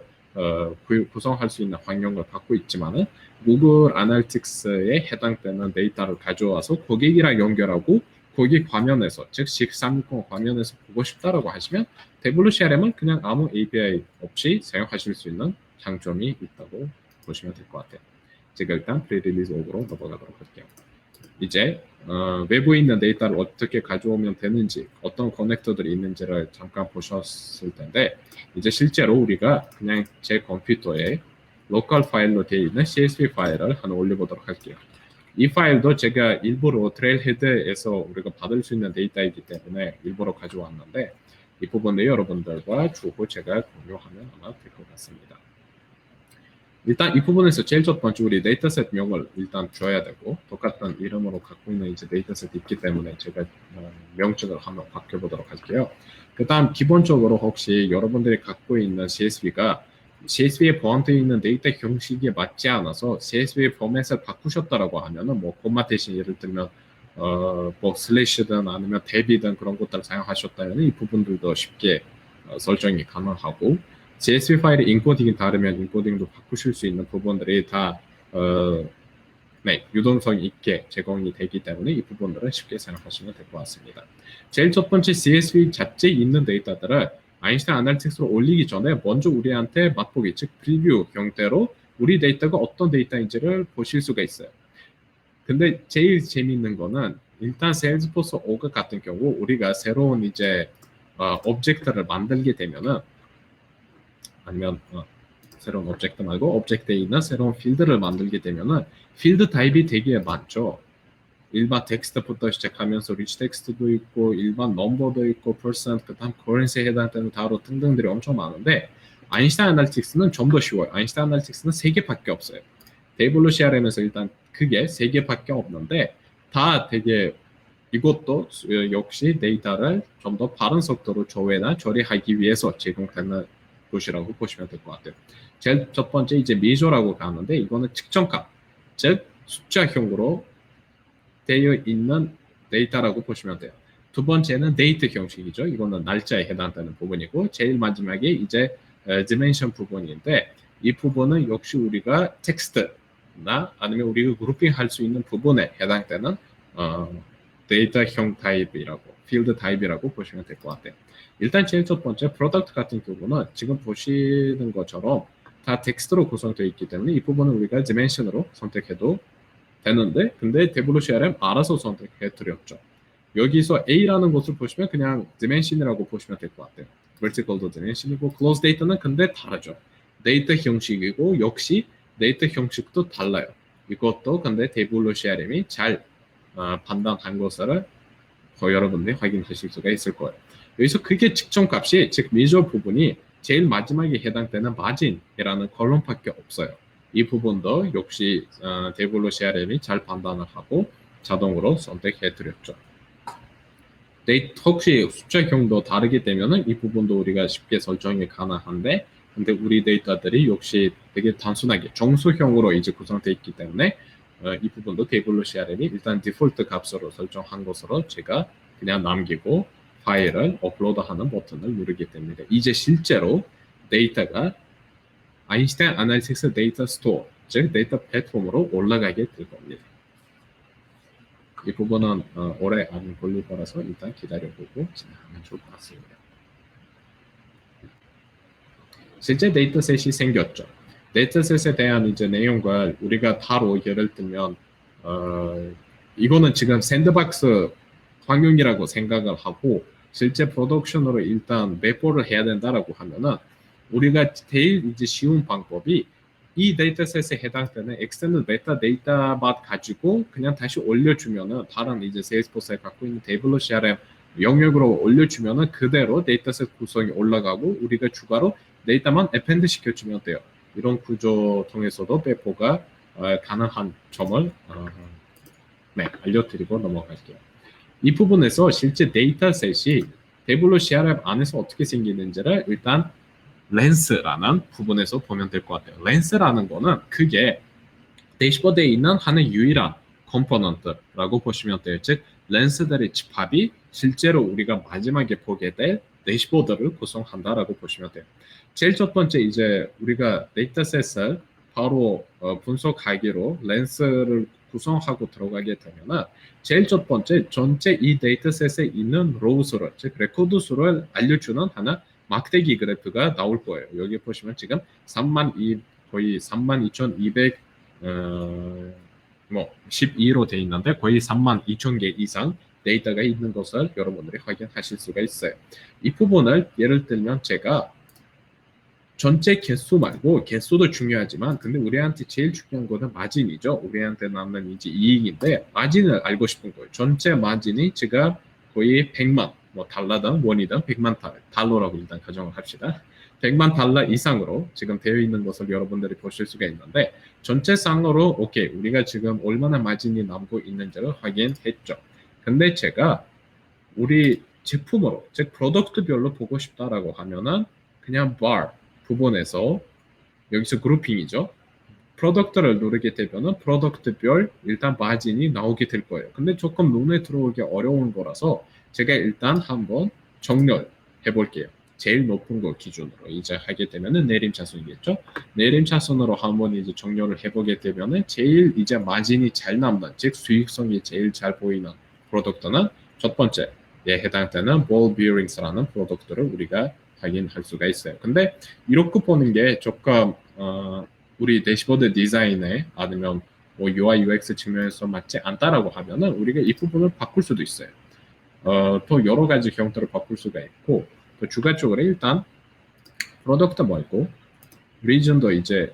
구성할 수 있는 환경을 갖고 있지만은 구글 아날리틱스에 해당되는 데이터를 가져와서 고객이랑 연결하고 고객 화면에서 즉 식360 화면에서 보고 싶다라고 하시면 WCRM은 그냥 아무 API 없이 사용하실 수 있는 장점이 있다고 보시면 될 것 같아요. 제가 일단 프리릴리즈 5로 넘어가도록 할게요. 이제 외부에 있는 데이터를 어떻게 가져오면 되는지 어떤 커넥터들이 있는지를 잠깐 보셨을 텐데 이제 실제로 우리가 그냥 제 컴퓨터에 로컬 파일로 되어 있는 CSV 파일을 하나 올려보도록 할게요. 이 파일도 제가 일부러 트레일헤드에서 우리가 받을 수 있는 데이터이기 때문에 일부러 가져왔는데 이 부분도 여러분들과 주고 제가 공유하면 아마 될 것 같습니다. 일단 이 부분에서 제일 첫 번째 우리 데이터셋 명을 일단 줘야 되고 똑같은 이름으로 갖고 있는 이제 데이터셋이 있기 때문에 제가 명칭을 한번 바꿔보도록 할게요. 그 다음 기본적으로 혹시 여러분들이 갖고 있는 CSV가 CSV에 포함되어 있는 데이터 형식에 맞지 않아서 CSV 포맷을 바꾸셨다라고 하면은 뭐 콤마 대신 예를 들면 뭐 슬래시든 아니면 대비든 그런 것들을 사용하셨다면 이 부분들도 쉽게 설정이 가능하고 CSV 파일의 인코딩이 다르면 인코딩도 바꾸실 수 있는 부분들이 다 네, 유동성 있게 제공이 되기 때문에 이 부분들은 쉽게 생각하시면 될 것 같습니다. 제일 첫 번째 CSV 자체에 있는 데이터들을 아인슈타인 아날리틱스로 올리기 전에 먼저 우리한테 맛보기, 즉 프리뷰 형태로 우리 데이터가 어떤 데이터인지를 보실 수가 있어요. 근데 제일 재미있는 거는 일단 세일즈포스 오그 같은 경우 우리가 새로운 이제 오브젝트를 만들게 되면은 아니면 새로운 오브젝트 말고 오브젝트에 있는 새로운 필드를 만들게 되면은 필드 타입이 되게 많죠. 일반 텍스트부터 시작하면서 리치 텍스트도 있고 일반 넘버도 있고 퍼센트 그다음 커런시에 해당되는 단어 등등들이 엄청 많은데 아인슈타인 아날리틱스는 좀 더 쉬워요. 아인슈타인 아날리틱스는 3개밖에 없어요. 테이블로 CRM에서 일단 그게 3개밖에 없는데 다 되게 이것도 역시 데이터를 좀 더 빠른 속도로 조회나 처리하기 위해서 제공되는 것이라고 보시면 될 것 같아요. 제일 첫 번째 이제 미저라고 가는데 이거는 측정값, 즉 숫자형으로 되어 있는 데이터라고 보시면 돼요. 두 번째는 데이트 형식이죠. 이거는 날짜에 해당되는 부분이고 제일 마지막에 이제 디멘션 부분인데 이 부분은 역시 우리가 텍스트나 아니면 우리가 그룹핑할 수 있는 부분에 해당되는 데이터형 타입이라고 필드 타입이라고 보시면 될 것 같아요. 일단 제일 첫 번째 프로덕트 같은 경우는 지금 보시는 것처럼 다 텍스트로 구성되어 있기 때문에 이 부분은 우리가 디멘션으로 선택해도 되는데 근데 WCRM 알아서 선택해 드렸죠. 여기서 A라는 것을 보시면 그냥 디멘션이라고 보시면 될 것 같아요. vertical도 디멘션이고 close data는 근데 다르죠. 데이터 형식이고 역시 데이터 형식도 달라요. 이것도 근데 WCRM이 잘 판단한 것을 여러분들이 확인하실 수가 있을 거예요. 여기서 그게 측정값이 즉 미저 부분이 제일 마지막에 해당되는 마진이라는 컬럼밖에 없어요. 이 부분도 역시 데블로 CRM이 잘 판단을 하고 자동으로 선택해 드렸죠. 데이터 혹시 숫자형도 다르게 되면은 이 부분도 우리가 쉽게 설정이 가능한데 근데 우리 데이터들이 역시 되게 단순하게 정수형으로 이제 구성되어 있기 때문에 이 부분도 데블로 CRM이 일단 디폴트 값으로 설정한 것으로 제가 그냥 남기고 파일을 업로드하는 버튼을 누르게 됩니다. 이제 실제로 데이터가 아인슈타인 아날리틱스 데이터 스토어, 즉 데이터 플랫폼으로 올라가게 될 겁니다. 이 부분은 오래 안 걸릴 거라서 일단 기다려보고 진행하면 좋을 것 같습니다. 실제 데이터셋이 생겼죠. 데이터셋에 대한 이제 내용을 우리가 바로 예를 들면 이거는 지금 샌드박스 환경이라고 생각을 하고 실제 프로덕션으로 일단 배포를 해야 된다라고 하면은 우리가 제일 이제 쉬운 방법이 이 데이터셋에 해당되는 엑스터널 메타 데이터만 가지고 그냥 다시 올려주면은 다른 이제 세일스포스에 갖고 있는 테이블로 CRM 영역으로 올려주면은 그대로 데이터셋 구성이 올라가고 우리가 추가로 데이터만 append 시켜주면 돼요. 이런 구조 통해서도 배포가 가능한 점을 네, 알려드리고 넘어갈게요. 이 부분에서 실제 데이터셋이 테이블로 CRM 안에서 어떻게 생기는지를 일단 렌스라는 부분에서 보면 될 것 같아요. 렌스라는 거는 그게 대시보드에 있는 하나의 유일한 컴포넌트라고 보시면 돼요. 즉 렌스들의 집합이 실제로 우리가 마지막에 보게 될 대시보드를 구성한다라고 보시면 돼요. 제일 첫 번째 이제 우리가 데이터셋을 바로 분석하기로 렌스를 구성하고 들어가게 되면은 제일 첫 번째 전체 이 데이터셋에 있는 로우 수를 즉 레코드 수를 알려주는 하나 막대기 그래프가 나올 거예요. 여기 보시면 지금 3만 2 거의 32,200 뭐 12로 돼 있는데 거의 3만 2천 개 이상 데이터가 있는 것을 여러분들이 확인하실 수가 있어요. 이 부분을 예를 들면 제가 전체 개수 말고 개수도 중요하지만 근데 우리한테 제일 중요한 거는 마진이죠. 우리한테 남는 이제 이익인데 마진을 알고 싶은 거예요. 전체 마진이 지금 거의 100만 뭐 달러든 원이든 100만 달러라고 일단 가정을 합시다. 100만 달러 이상으로 지금 되어 있는 것을 여러분들이 보실 수가 있는데 전체상으로 오케이 우리가 지금 얼마나 마진이 남고 있는지를 확인했죠. 근데 제가 우리 제품으로 즉 프로덕트별로 보고 싶다라고 하면은 그냥 bar 부분에서 여기서 그룹핑이죠. 프로덕트를 누르게 되면은 프로덕트별 일단 마진이 나오게 될 거예요. 근데 조금 눈에 들어오기 어려운 거라서 제가 일단 한번 정렬해 볼게요. 제일 높은 거 기준으로 이제 하게 되면은 내림차순이겠죠. 내림차순으로 한번 이제 정렬을 해보게 되면은 제일 이제 마진이 잘 남는 즉 수익성이 제일 잘 보이는 프로덕트는 첫 번째에 해당되는 ball bearings라는 프로덕트를 우리가 확인할 수가 있어요. 근데 이렇게 보는 게 조금 우리 대시보드 디자인에 아니면 뭐 UI UX 측면에서 맞지 않다라고 하면은 우리가 이 부분을 바꿀 수도 있어요. 또 여러 가지 형태로 바꿀 수가 있고 또 추가적으로 일단 프로덕트 말고 리전도 이제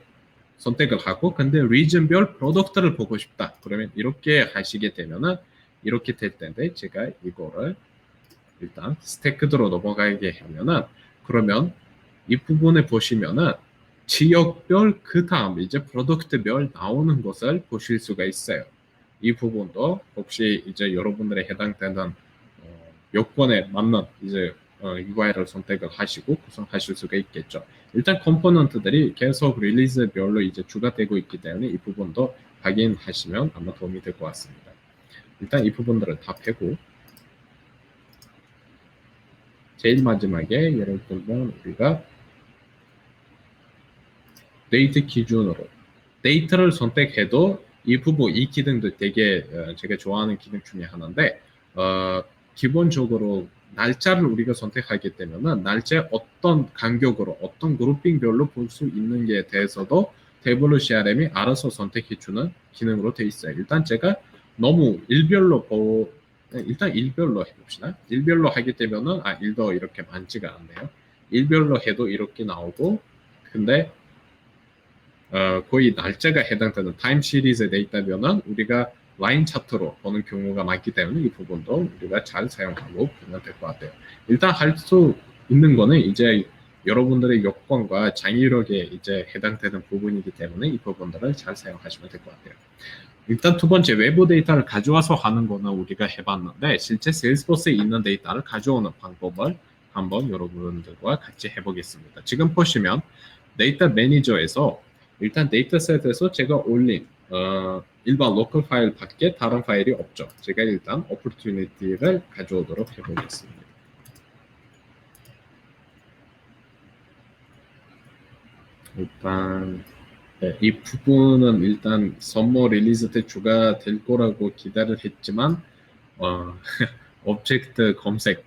선택을 하고 근데 리전별 프로덕트를 보고 싶다. 그러면 이렇게 하시게 되면은 이렇게 될 텐데 제가 이거를 일단 스태크드로 넘어가게 하면은 그러면 이 부분에 보시면은 지역별 그 다음 이제 프로덕트별 나오는 것을 보실 수가 있어요. 이 부분도 혹시 이제 여러분들의 해당되는 요건에 맞는 이제 UI를 선택을 하시고 구성하실 수가 있겠죠. 일단 컴포넌트들이 계속 릴리즈별로 이제 추가되고 있기 때문에 이 부분도 확인하시면 아마 도움이 될 것 같습니다. 일단 이 부분들을 다 빼고 제일 마지막에 예를 들면 우리가 데이터 기준으로 데이터를 선택해도 이 부분 이 기능도 되게 제가 좋아하는 기능 중에 하나인데 기본적으로 날짜를 우리가 선택하게 되면은 날짜에 어떤 간격으로 어떤 그룹핑별로 볼 수 있는 게 대해서도 태블로 CRM이 알아서 선택해주는 기능으로 되어 있어요. 일단 제가 너무 일별로 일단 일별로 해봅시다. 일별로 하게 되면은 일도 이렇게 많지가 않네요. 일별로 해도 이렇게 나오고 근데 거의 날짜가 해당되는 타임 시리즈에 돼 있다면은 우리가 라인 차트로 보는 경우가 많기 때문에 이 부분도 우리가 잘 사용하고 보면 될 것 같아요. 일단 할 수 있는 거는 이제 여러분들의 요건과 장의력에 이제 해당되는 부분이기 때문에 이 부분들을 잘 사용하시면 될 것 같아요. 일단 두 번째 외부 데이터를 가져와서 하는 거는 우리가 해봤는데 실제 세일스포스에 있는 데이터를 가져오는 방법을 한번 여러분들과 같이 해보겠습니다. 지금 보시면 데이터 매니저에서 일단 데이터셋에서 제가 올린 일반 로컬 파일 밖에 다른 파일이 없죠. 제가 일단 opportunity를 가져오도록 해보겠습니다. 일단 이 부분은 일단 선모 릴리즈 때 추가될 거라고 기대를 했지만 오브젝트 검색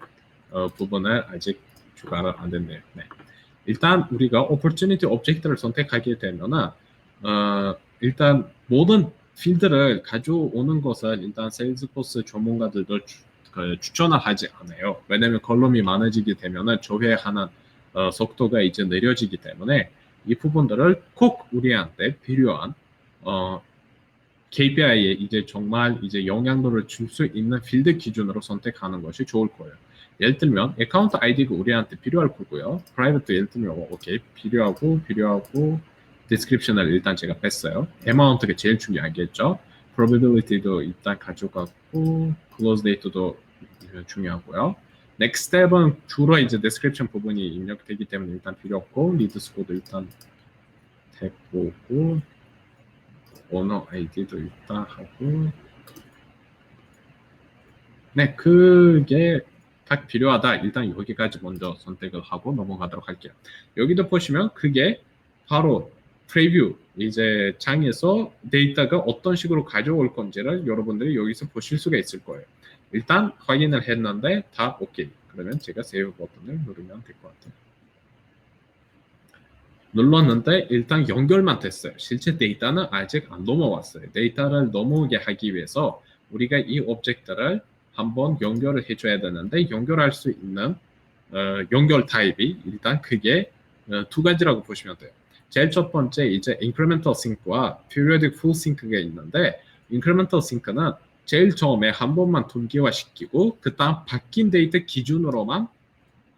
부분을 아직 추가가 안 됐네요. 네. 일단 우리가 opportunity 오브젝트를 선택하게 되면은 일단 모든 필드를 가져오는 것을 일단 세일즈포스 전문가들도 추천을 하지 않아요. 왜냐면 걸럼이 많아지게 되면은 조회하는 속도가 이제 느려지기 때문에 이 부분들을 꼭 우리한테 필요한 KPI에 이제 정말 이제 영향도를 줄 수 있는 필드 기준으로 선택하는 것이 좋을 거예요. 예를 들면 어카운트 아이디가 우리한테 필요할 거고요. 프라이빗도 예를 들면 오케이 필요하고 디스크립션을 일단 제가 뺐어요. 어마운트가 제일 중요하겠죠. probability도 일단 가져갔고 close date도 중요하고요. next step은 주로 이제 description 부분이 입력되기 때문에 일단 필요 없고 리드 스코어도 일단 됐고 오너 아이디도 일단 하고 네 그게 딱 필요하다. 일단 여기까지 먼저 선택을 하고 넘어가도록 할게요. 여기도 보시면 그게 바로 프리뷰 이제 창에서 데이터가 어떤 식으로 가져올 건지를 여러분들이 여기서 보실 수가 있을 거예요. 일단 확인을 했는데 다 오케이. 그러면 제가 세이브 버튼을 누르면 될 것 같아요. 눌렀는데 일단 연결만 됐어요. 실제 데이터는 아직 안 넘어왔어요. 데이터를 넘어오게 하기 위해서 우리가 이 오브젝트를 한번 연결을 해줘야 되는데 연결할 수 있는 연결 타입이 일단 그게 두 가지라고 보시면 돼요. 제일 첫 번째 이제 incremental sync와 periodic full sync가 있는데 incremental sync는 제일 처음에 한 번만 동기화시키고 그 다음 바뀐 데이터 기준으로만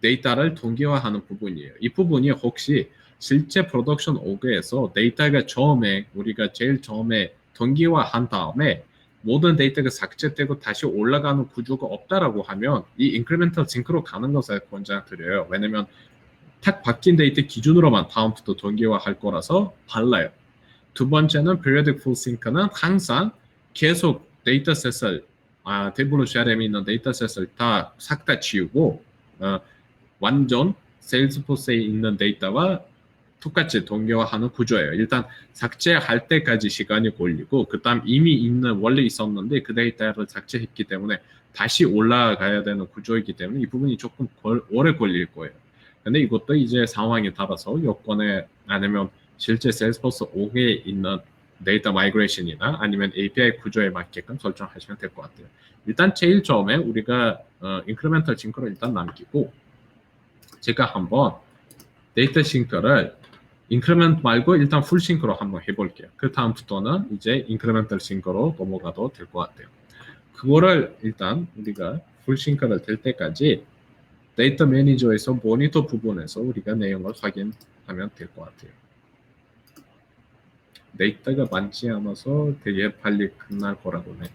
데이터를 동기화하는 부분이에요. 이 부분이 혹시 실제 프로덕션 오그에서 데이터가 처음에 우리가 제일 처음에 동기화한 다음에 모든 데이터가 삭제되고 다시 올라가는 구조가 없다라고 하면 이 인크리멘탈 싱크로 가는 것을 권장드려요. 왜냐면 탁 바뀐 데이터 기준으로만 다음부터 동기화할 거라서 달라요. 두 번째는 periodic full sync는 항상 계속 데이터셋을 테이블로 CRM에 있는 데이터셋을 다 싹 다 지우고 완전 세일즈포스에 있는 데이터와 똑같이 동기화하는 구조예요. 일단 삭제할 때까지 시간이 걸리고 그 다음 이미 있는 원래 있었는데 그 데이터를 삭제했기 때문에 다시 올라가야 되는 구조이기 때문에 이 부분이 조금 오래 걸릴 거예요. 근데 이것도 이제 상황에 따라서 여건에 아니면 실제 세일즈포스 5에 있는 데이터 마이그레이션이나 아니면 API 구조에 맞게끔 설정하시면 될 것 같아요. 일단 제일 처음에 우리가 인크리멘탈 싱크를 일단 남기고 제가 한번 데이터 싱크를 인크리멘트 말고 일단 풀 싱크로 한번 해볼게요. 그 다음부터는 이제 인크리멘탈 싱크로 넘어가도 될 것 같아요. 그거를 일단 우리가 풀 싱크를 될 때까지 데이터 매니저에서 모니터 부분에서 우리가 내용을 확인하면 될 것 같아요. 데이터가 많지 않아서 되게 빨리 끝날 거라고 해요.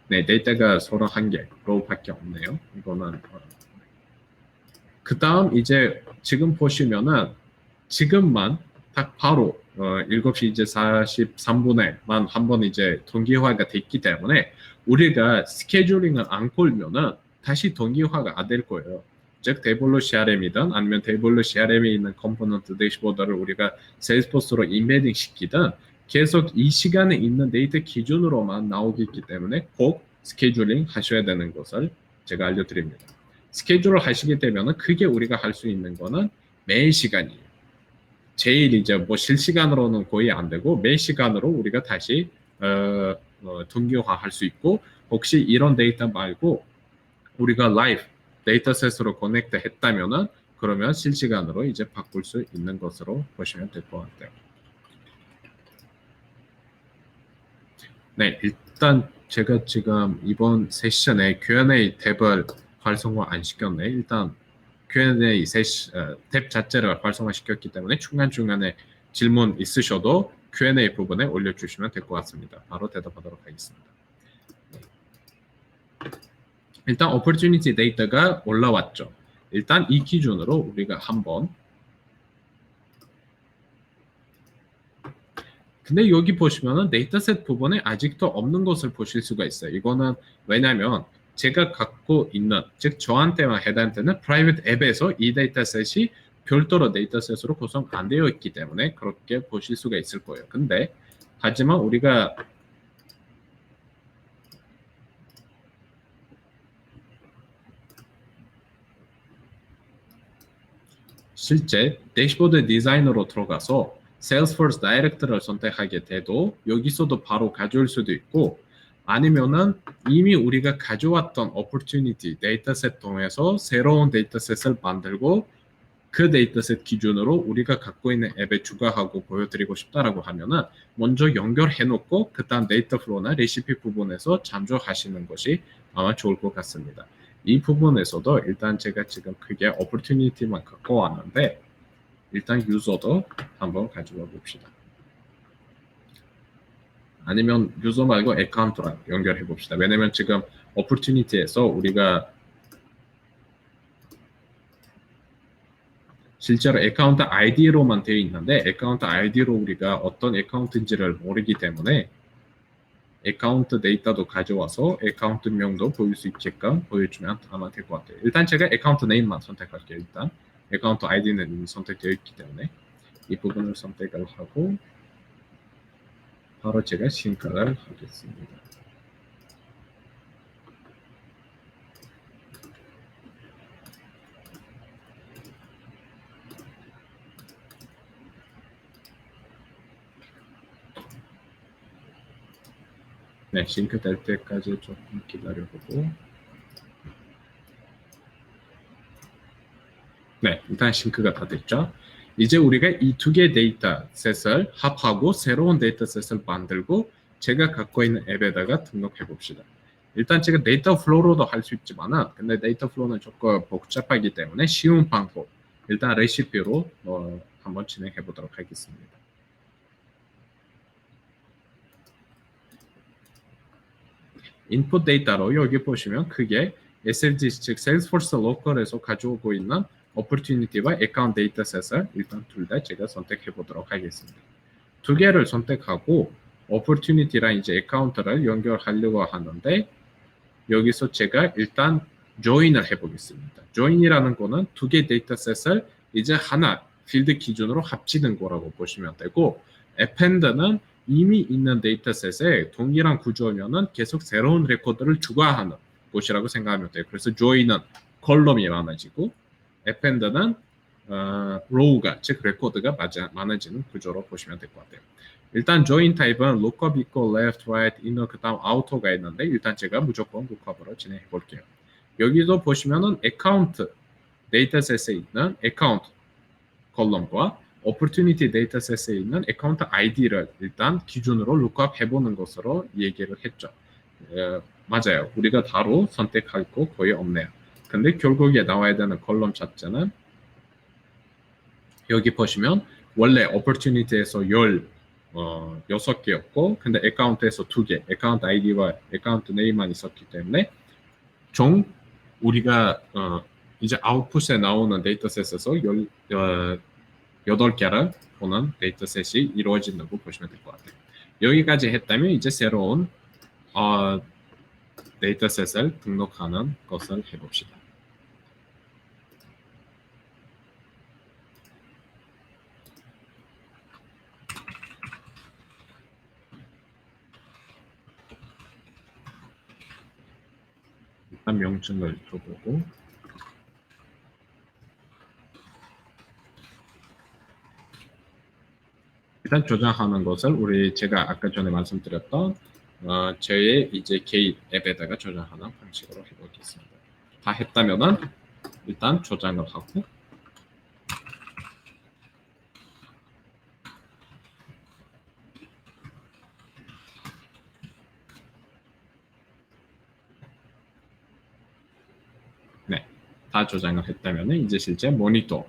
네, 데이터가 31개로밖에 없네요. 이거는 그 다음 이제 지금 보시면은 지금만 딱 바로 7시 이제 43분에만 한번 이제 동기화가 됐기 때문에 우리가 스케줄링을 안 걸면은 다시 동기화가 안 될 거예요. 즉 데이블로 CRM이든 아니면 데이블로 CRM에 있는 컴포넌트 대시보드를 우리가 세일스포스로 인베딩 시키든 계속 이 시간에 있는 데이터 기준으로만 나오기 때문에 꼭 스케줄링 하셔야 되는 것을 제가 알려드립니다. 스케줄을 하시게 되면은 그게 우리가 할 수 있는 거는 매 시간이에요. 제일 이제 뭐 실시간으로는 거의 안 되고 매 시간으로 우리가 다시 동기화할 수 있고 혹시 이런 데이터 말고 우리가 라이브 데이터셋으로 커넥트 했다면은 그러면 실시간으로 이제 바꿀 수 있는 것으로 보시면 될 것 같아요. 네, 일단 제가 지금 이번 세션에 Q&A 탭을 활성화 안 시켰네. 일단 Q&A 탭 자체를 활성화시켰기 때문에 중간중간에 질문 있으셔도 Q&A 부분에 올려주시면 될 것 같습니다. 바로 대답하도록 하겠습니다. 일단 opportunity 데이터가 올라왔죠. 일단 이 기준으로 우리가 한번 근데 여기 보시면은 데이터셋 부분에 아직도 없는 것을 보실 수가 있어요. 이거는 왜냐면 제가 갖고 있는 즉 저한테만 해당되는 프라이빗 앱에서 이 데이터셋이 별도로 데이터셋으로 구성 안 되어 있기 때문에 그렇게 보실 수가 있을 거예요. 근데 하지만 우리가 실제 대시보드 디자인으로 들어가서 Salesforce Direct를 선택하게 돼도 여기서도 바로 가져올 수도 있고 아니면은 이미 우리가 가져왔던 opportunity 데이터셋 통해서 새로운 데이터셋을 만들고 그 데이터셋 기준으로 우리가 갖고 있는 앱에 추가하고 보여드리고 싶다라고 하면은 먼저 연결해 놓고 그 다음 데이터 플로우나 레시피 부분에서 참조하시는 것이 아마 좋을 것 같습니다. 이 부분에서도 일단 제가 지금 크게 opportunity만 갖고 왔는데 일단 유저도 한번 가져와 봅시다. 아니면 유저 말고 어카운트랑 연결해 봅시다. 왜냐면 지금 opportunity에서 우리가 실제로 어카운트 아이디로만 되어 있는데 어카운트 아이디로 우리가 어떤 어카운트인지를 모르기 때문에 어카운트 데이터도 가져와서 어카운트명도 보일 수 있게끔 보여주면 아마 될 것 같아요. 일단 제가 어카운트 네임만 선택할게요. 일단 어카운트 아이디는 이미 선택되어 있기 때문에 이 부분을 선택을 하고 바로 제가 싱크를 하겠습니다. 네, 싱크 될 때까지 조금 기다려보고 네, 일단 싱크가 다 됐죠. 이제 우리가 이 두 개의 데이터셋을 합하고 새로운 데이터셋을 만들고 제가 갖고 있는 앱에다가 등록해 봅시다. 일단 제가 데이터 플로우로도 할 수 있지만은 근데 데이터 플로우는 조금 복잡하기 때문에 쉬운 방법 일단 레시피로 한번 진행해 보도록 하겠습니다. 인풋 데이터로 여기 보시면 크게 SLG 즉 Salesforce 로컬에서 가져오고 있는 opportunity와 account 데이터셋을 일단 둘 다 제가 선택해 보도록 하겠습니다. 두 개를 선택하고 opportunity랑 이제 account를 연결하려고 하는데 여기서 제가 일단 join을 해보겠습니다. join이라는 거는 두 개 데이터셋을 이제 하나 필드 기준으로 합치는 거라고 보시면 되고 append는 이미 있는 데이터셋에 동일한 구조면은 계속 새로운 레코드를 추가하는 곳이라고 생각하면 돼요. 그래서 join은 컬럼이 많아지고 append는 row가 즉 레코드가 많아지는 구조로 보시면 될 것 같아요. 일단 join 타입은 lookup equal left, right, inner 그 다음 outer가 있는데 일단 제가 무조건 lookup으로 진행해 볼게요. 여기도 보시면은 account 데이터셋에 있는 account 컬럼과 opportunity 데이터셋에 있는 account ID를 일단 기준으로 lookup 해보는 것으로 얘기를 했죠. 맞아요. 우리가 바로 선택할 거 거의 없네요. 근데 결국에 나와야 되는 컬럼 자체는 여기 보시면 원래 opportunity에서 6개였고 근데 account에서 2개, account ID와 account name만 있었기 때문에 총 우리가 이제 아웃풋에 나오는 데이터셋에서 8개를 보는 데이터셋이 이루어진다고 보시면 될 것 같아요. 여기까지 했다면 이제 새로운 데이터셋을 등록하는 것을 해봅시다. 일단 명칭을 줘보고 일단 저장하는 것을 제가 아까 전에 말씀드렸던 저의 이제 개인 앱에다가 저장하는 방식으로 해보겠습니다. 다 했다면은 일단 저장을 하고 네, 다 저장을 했다면은 이제 실제 모니터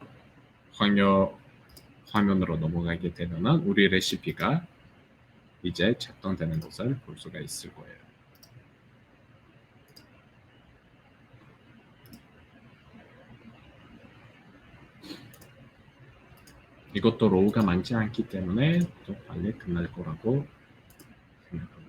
화면으로 넘어가게 되면은 우리 레시피가 이제 작동되는 것을 볼 수가 있을 거예요. 이것도 로우가 많지 않기 때문에 좀 빨리 끝날 거라고 생각합니다.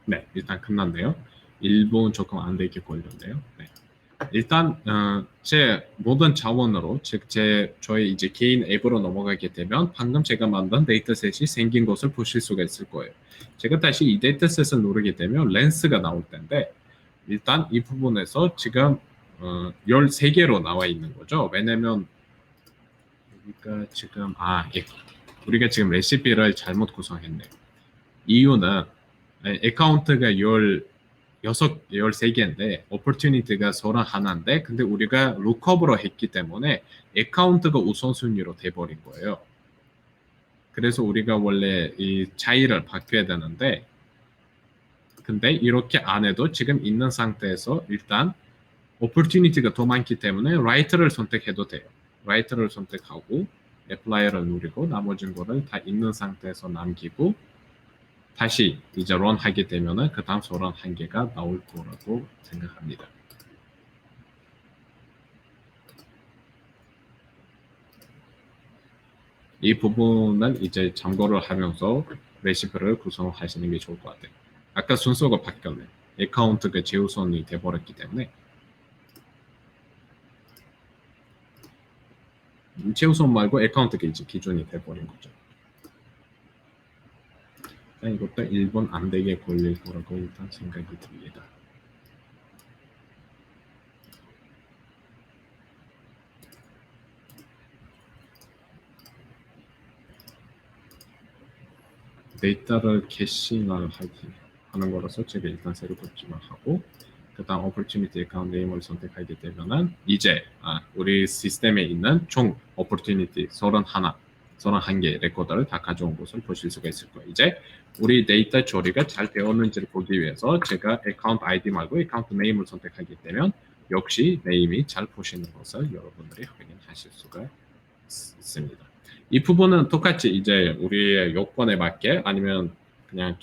네, 일단 끝났네요. 1분 조금 안 되게 걸렸네요. 네. 일단 제 모든 자원으로 즉 저의 이제 개인 앱으로 넘어가게 되면 방금 제가 만든 데이터셋이 생긴 것을 보실 수가 있을 거예요. 제가 다시 이 데이터셋을 누르게 되면 렌스가 나올 텐데 일단 이 부분에서 지금 13개로 나와 있는 거죠. 왜냐면 우리가 지금 우리가 지금 레시피를 잘못 구성했네요. 이유는 어카운트가 13개인데 opportunity가 31인데 근데 우리가 룩업으로 했기 때문에 어카운트가 우선순위로 돼버린 거예요. 그래서 우리가 원래 이 차이를 바뀌어야 되는데 근데 이렇게 안 해도 지금 있는 상태에서 일단 opportunity가 더 많기 때문에 right를 선택해도 돼요. right를 선택하고 apply를 누르고 나머지 거를 다 있는 상태에서 남기고 다시 이제 run 하게 되면은 그 다음 소란 한 개가 나올 거라고 생각합니다. 이 부분은 이제 참고를 하면서 레시피를 구성하시는 게 좋을 것 같아요. 아까 순서가 바뀌었네. 어카운트가 최우선이 돼버렸기 때문에 최우선 말고 어카운트가 이제 기준이 돼버린 거죠. 이것도 1분 안 되게 걸릴 거라고 일단 생각이 듭니다. 데이터를 캐싱을 하는 거라서 제가 일단 새로 걷지만 하고 그 다음 opportunity account name을 선택하게 되면은 이제 우리 시스템에 있는 총 opportunity 31개 레코드를 다 가져온 것을 보실 수가 있을 거예요. 이제 우리 데이터 처리가 잘 되었는지를 보기 위해서 제가 account ID 말고 account name을 선택하게 되면 역시 네임이 잘 보시는 것을 여러분들이 확인하실 수가 있습니다. 이 부분은 똑같이 이제 우리의 요건에 맞게 아니면 그냥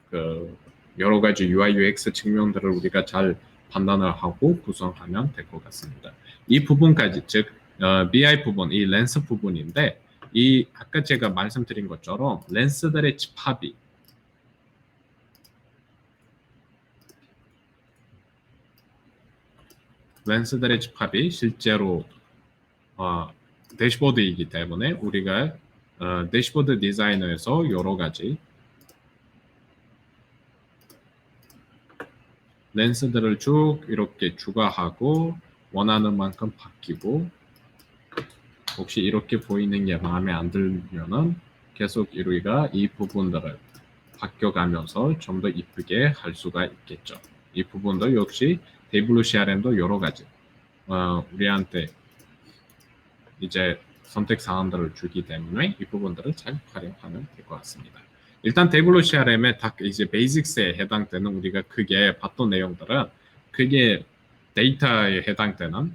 그 여러 가지 UI UX 측면들을 우리가 잘 판단을 하고 구성하면 될 것 같습니다. 이 부분까지 즉 BI 부분, 이 렌스 부분인데 이 아까 제가 말씀드린 것처럼 렌스들의 집합이 실제로 대시보드이기 때문에 우리가 대시보드 디자이너에서 여러 가지 렌스들을 쭉 이렇게 추가하고 원하는 만큼 바뀌고 혹시 이렇게 보이는 게 마음에 안 들면은 계속 우리가 이 부분들을 바뀌어가면서 좀 더 이쁘게 할 수가 있겠죠. 이 부분도 역시 WCRM도 여러 가지 우리한테 이제 선택 사항들을 주기 때문에 이 부분들을 잘 활용하면 될 것 같습니다. 일단 WCRM의 딱 이제 베이직스에 해당되는 우리가 크게 봤던 내용들은 그게 데이터에 해당되는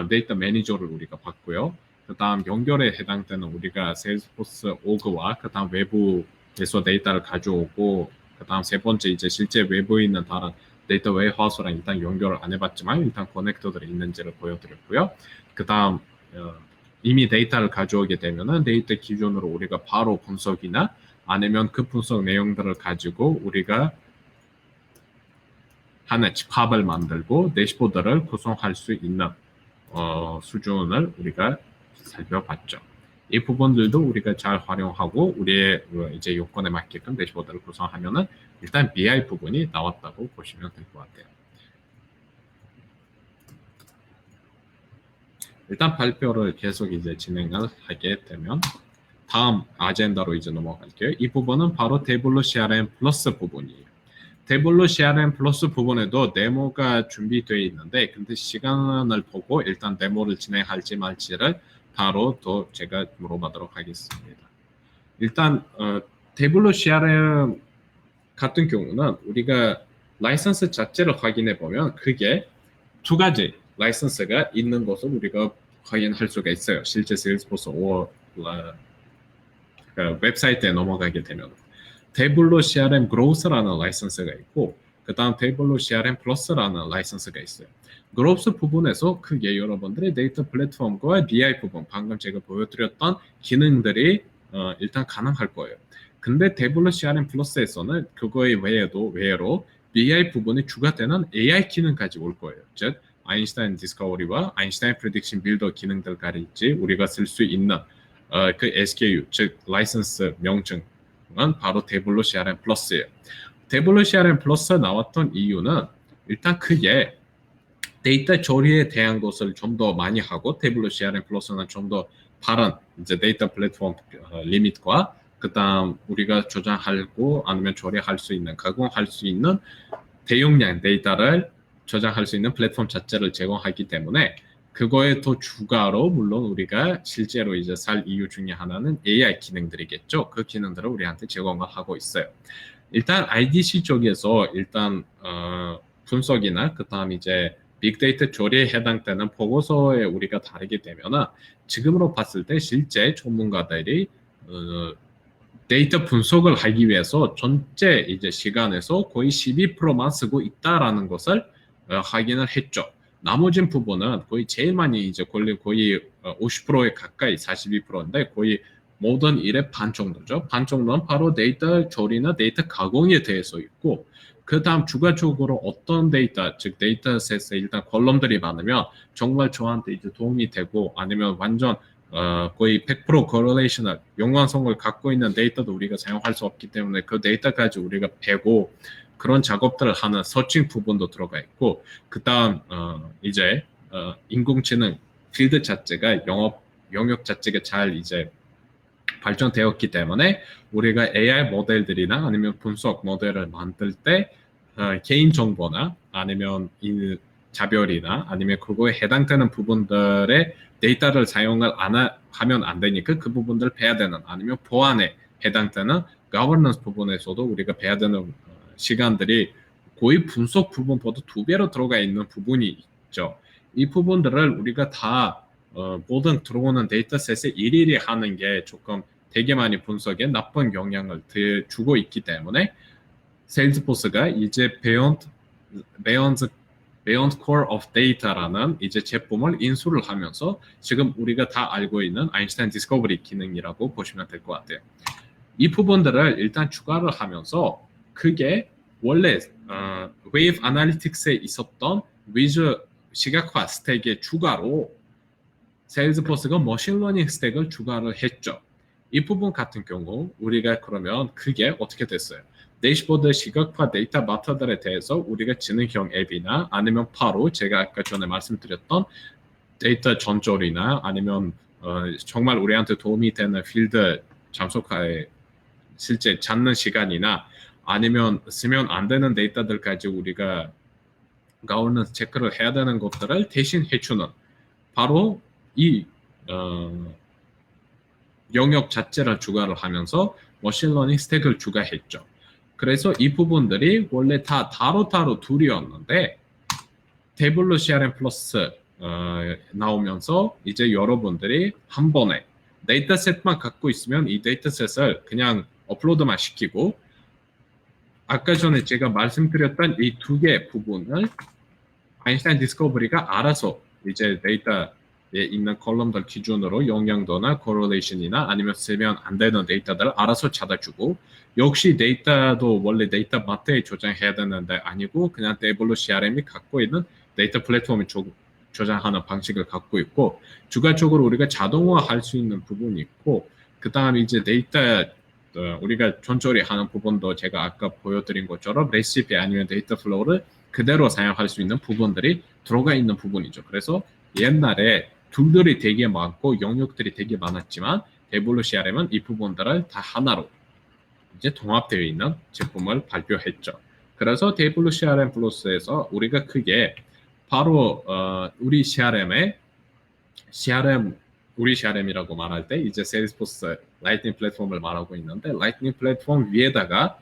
데이터 매니저를 우리가 봤고요. 그 다음 연결에 해당되는 우리가 세일스포스 오그와 그 다음 외부에서 데이터를 가져오고 그 다음 세 번째 이제 실제 외부에 있는 다른 데이터 웨어하우스랑 일단 연결을 안 해봤지만 일단 커넥터들이 있는지를 보여드렸고요. 그 다음 이미 데이터를 가져오게 되면은 데이터 기준으로 우리가 바로 분석이나 아니면 그 분석 내용들을 가지고 우리가 하나의 집합을 만들고 대시보드를 구성할 수 있는 수준을 우리가 살펴봤죠. 이 부분들도 우리가 잘 활용하고 우리의 이제 요건에 맞게끔 대시보드를 구성하면은 일단 BI 부분이 나왔다고 보시면 될 것 같아요. 일단 발표를 계속 이제 진행을 하게 되면 다음 아젠다로 이제 넘어갈게요. 이 부분은 바로 태블로 CRM 플러스 부분이에요. 태블로 CRM 플러스 부분에도 데모가 준비되어 있는데 근데 시간을 보고 일단 데모를 진행할지 말지를 바로 또 제가 물어보도록 하겠습니다. 일단 태블로 CRM 같은 경우는 우리가 라이선스 자체를 확인해 보면 그게 두 가지 라이선스가 있는 것을 우리가 확인할 수가 있어요. 실제 세일스포스 5 웹사이트에 넘어가게 되면 태블로 CRM 그로스라는 라이선스가 있고 그 다음 태블로 CRM 플러스라는 라이선스가 있어요. 그로스 부분에서 크게 여러분들의 데이터 플랫폼과 BI 부분 방금 제가 보여드렸던 기능들이 일단 가능할 거예요. 근데 태블로 CRM 플러스에서는 그거의 외로 BI 부분이 추가되는 AI 기능까지 올 거예요. 즉 아인슈타인 디스커버리와 아인슈타인 프레딕션 빌더 기능들까지 우리가 쓸 수 있는 그 SKU 즉 라이선스 명칭은 바로 태블로 CRM 플러스예요. 태블로 CRM 플러스 나왔던 이유는 일단 크게 데이터 처리에 대한 것을 좀 더 많이 하고 태블로 CRM 플러스는 좀 더 다른 이제 데이터 플랫폼 리밋과 그다음 우리가 저장하고 아니면 처리할 수 있는 가공할 수 있는 대용량 데이터를 저장할 수 있는 플랫폼 자체를 제공하기 때문에 그거에 더 추가로 물론 우리가 실제로 이제 살 이유 중에 하나는 AI 기능들이겠죠. 그 기능들을 우리한테 제공을 하고 있어요. 일단 IDC 쪽에서 일단 분석이나 그다음 이제 빅데이터 조리에 해당되는 보고서에 우리가 다르게 되면은 지금으로 봤을 때 실제 전문가들이 데이터 분석을 하기 위해서 전체 이제 시간에서 거의 12%만 쓰고 있다라는 것을 확인을 했죠. 나머진 부분은 거의 제일 많이 이제 거의 50%에 가까이 42%인데 거의 모든 일의 반 정도죠. 반 정도는 바로 데이터 조리나 데이터 가공에 대해서 있고 그 다음 추가적으로 어떤 데이터, 즉 데이터셋에 일단 컬럼들이 많으면 정말 저한테 이제 도움이 되고 아니면 완전 거의 100% correlational 연관성을 갖고 있는 데이터도 우리가 사용할 수 없기 때문에 그 데이터까지 우리가 빼고 그런 작업들을 하는 서칭 부분도 들어가 있고 그 다음 이제 인공지능 필드 자체가 영역 자체가 잘 이제 발전되었기 때문에 우리가 AI 모델들이나 아니면 분석 모델을 만들 때 개인 정보나 아니면 자별이나 아니면 그거에 해당되는 부분들의 데이터를 사용을 하면 안 되니까 그 부분들을 빼야 되는 아니면 보안에 해당되는 governance 부분에서도 우리가 빼야 되는 시간들이 거의 분석 부분보다 2배로 들어가 있는 부분이 있죠. 이 부분들을 우리가 다 모든 들어오는 데이터셋에 일일이 하는 게 조금 되게 많이 분석에 나쁜 영향을 주고 있기 때문에 세일즈포스가 이제 Beyond Core of Data라는 이제 제품을 인수를 하면서 지금 우리가 다 알고 있는 아인슈타인 디스커버리 기능이라고 보시면 될 것 같아요. 이 부분들을 일단 추가를 하면서 그게 원래 웨이브 애널리틱스에 있었던 위즈 시각화 스택의 추가로 세일즈포스가 머신러닝 스택을 추가를 했죠. 이 부분 같은 경우 우리가 그러면 그게 어떻게 됐어요? 대시보드 시각화 데이터 마터들에 대해서 우리가 지능형 앱이나 아니면 바로 제가 아까 전에 말씀드렸던 데이터 전조리나 아니면 정말 우리한테 도움이 되는 필드 참석화에 실제 찾는 시간이나 아니면 쓰면 안 되는 데이터들까지 우리가 가오는 체크를 해야 되는 것들을 대신 해주는 바로 이 영역 자체를 추가를 하면서 머신러닝 스택을 추가했죠. 그래서 이 부분들이 원래 다 따로따로 둘이었는데 태블로 CRM 플러스 나오면서 이제 여러분들이 한 번에 데이터셋만 갖고 있으면 이 데이터셋을 그냥 업로드만 시키고 아까 전에 제가 말씀드렸던 이 2개 부분을 아인슈타인 디스커버리가 알아서 이제 데이터에 있는 컬럼들 기준으로 영향도나 코릴레이션이나 아니면 쓰면 안 되는 데이터들을 알아서 찾아주고 역시 데이터도 원래 데이터 마트에 저장해야 되는데 아니고 그냥 태블로 CRM이 갖고 있는 데이터 플랫폼이 저장하는 방식을 갖고 있고 추가적으로 우리가 자동화할 수 있는 부분이 있고 그 다음 이제 데이터 우리가 전처리하는 부분도 제가 아까 보여드린 것처럼 레시피 아니면 데이터 플로우를 그대로 사용할 수 있는 부분들이 들어가 있는 부분이죠. 그래서 옛날에 툴들이 되게 많고 영역들이 되게 많았지만 태블로 CRM은 이 부분들을 다 하나로 이제 통합되어 있는 제품을 발표했죠. 그래서 태블로 CRM 플러스에서 우리가 크게 바로 우리 CRM이라고 말할 때 이제 세일즈포스 라이트닝 플랫폼을 말하고 있는데 라이트닝 플랫폼 위에다가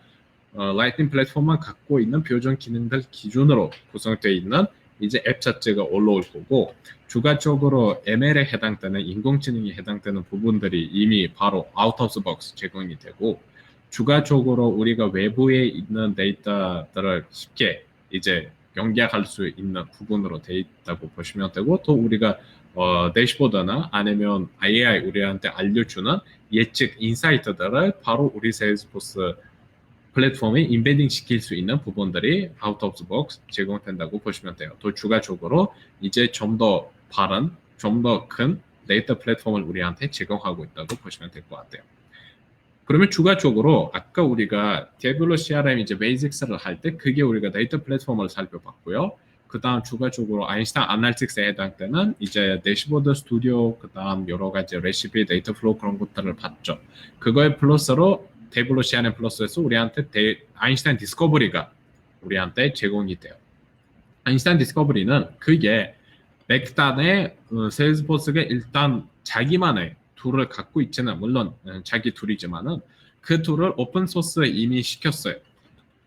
라이트닝 플랫폼만 갖고 있는 표준 기능들 기준으로 구성되어 있는 이제 앱 자체가 올라올 거고 추가적으로 ML에 해당되는 인공지능에 해당되는 부분들이 이미 바로 아웃 오브 박스 제공이 되고 추가적으로 우리가 외부에 있는 데이터들을 쉽게 이제 연결할 수 있는 부분으로 되어 있다고 보시면 되고 또 우리가 대시보드나 아니면 AI 우리한테 알려주는 예측 인사이트들을 바로 우리 세일즈포스 플랫폼에 인베딩 시킬 수 있는 부분들이 아웃 오브 더 박스 제공된다고 보시면 돼요. 또 추가적으로 이제 좀 더 빠른, 좀 더 큰 데이터 플랫폼을 우리한테 제공하고 있다고 보시면 될 것 같아요. 그러면 추가적으로 아까 우리가 태블로 CRM 이제 베이직스를 할 때 그게 우리가 데이터 플랫폼을 살펴봤고요. 그 다음 추가적으로 아인슈타인 애널리틱스에 해당되는 이제 대시보드 스튜디오 그 다음 여러 가지 레시피 데이터 플로우 그런 것들을 봤죠. 그거에 플러스로 태블로 CRM 플러스에서 우리한테 아인슈타인 디스커버리가 우리한테 제공이 돼요. 아인슈타인 디스커버리는 그게 맥단의 세일즈포스가 일단 자기만의 툴을 갖고 있지는 물론 자기 툴이지만은 그 툴을 오픈 소스에 이미 시켰어요.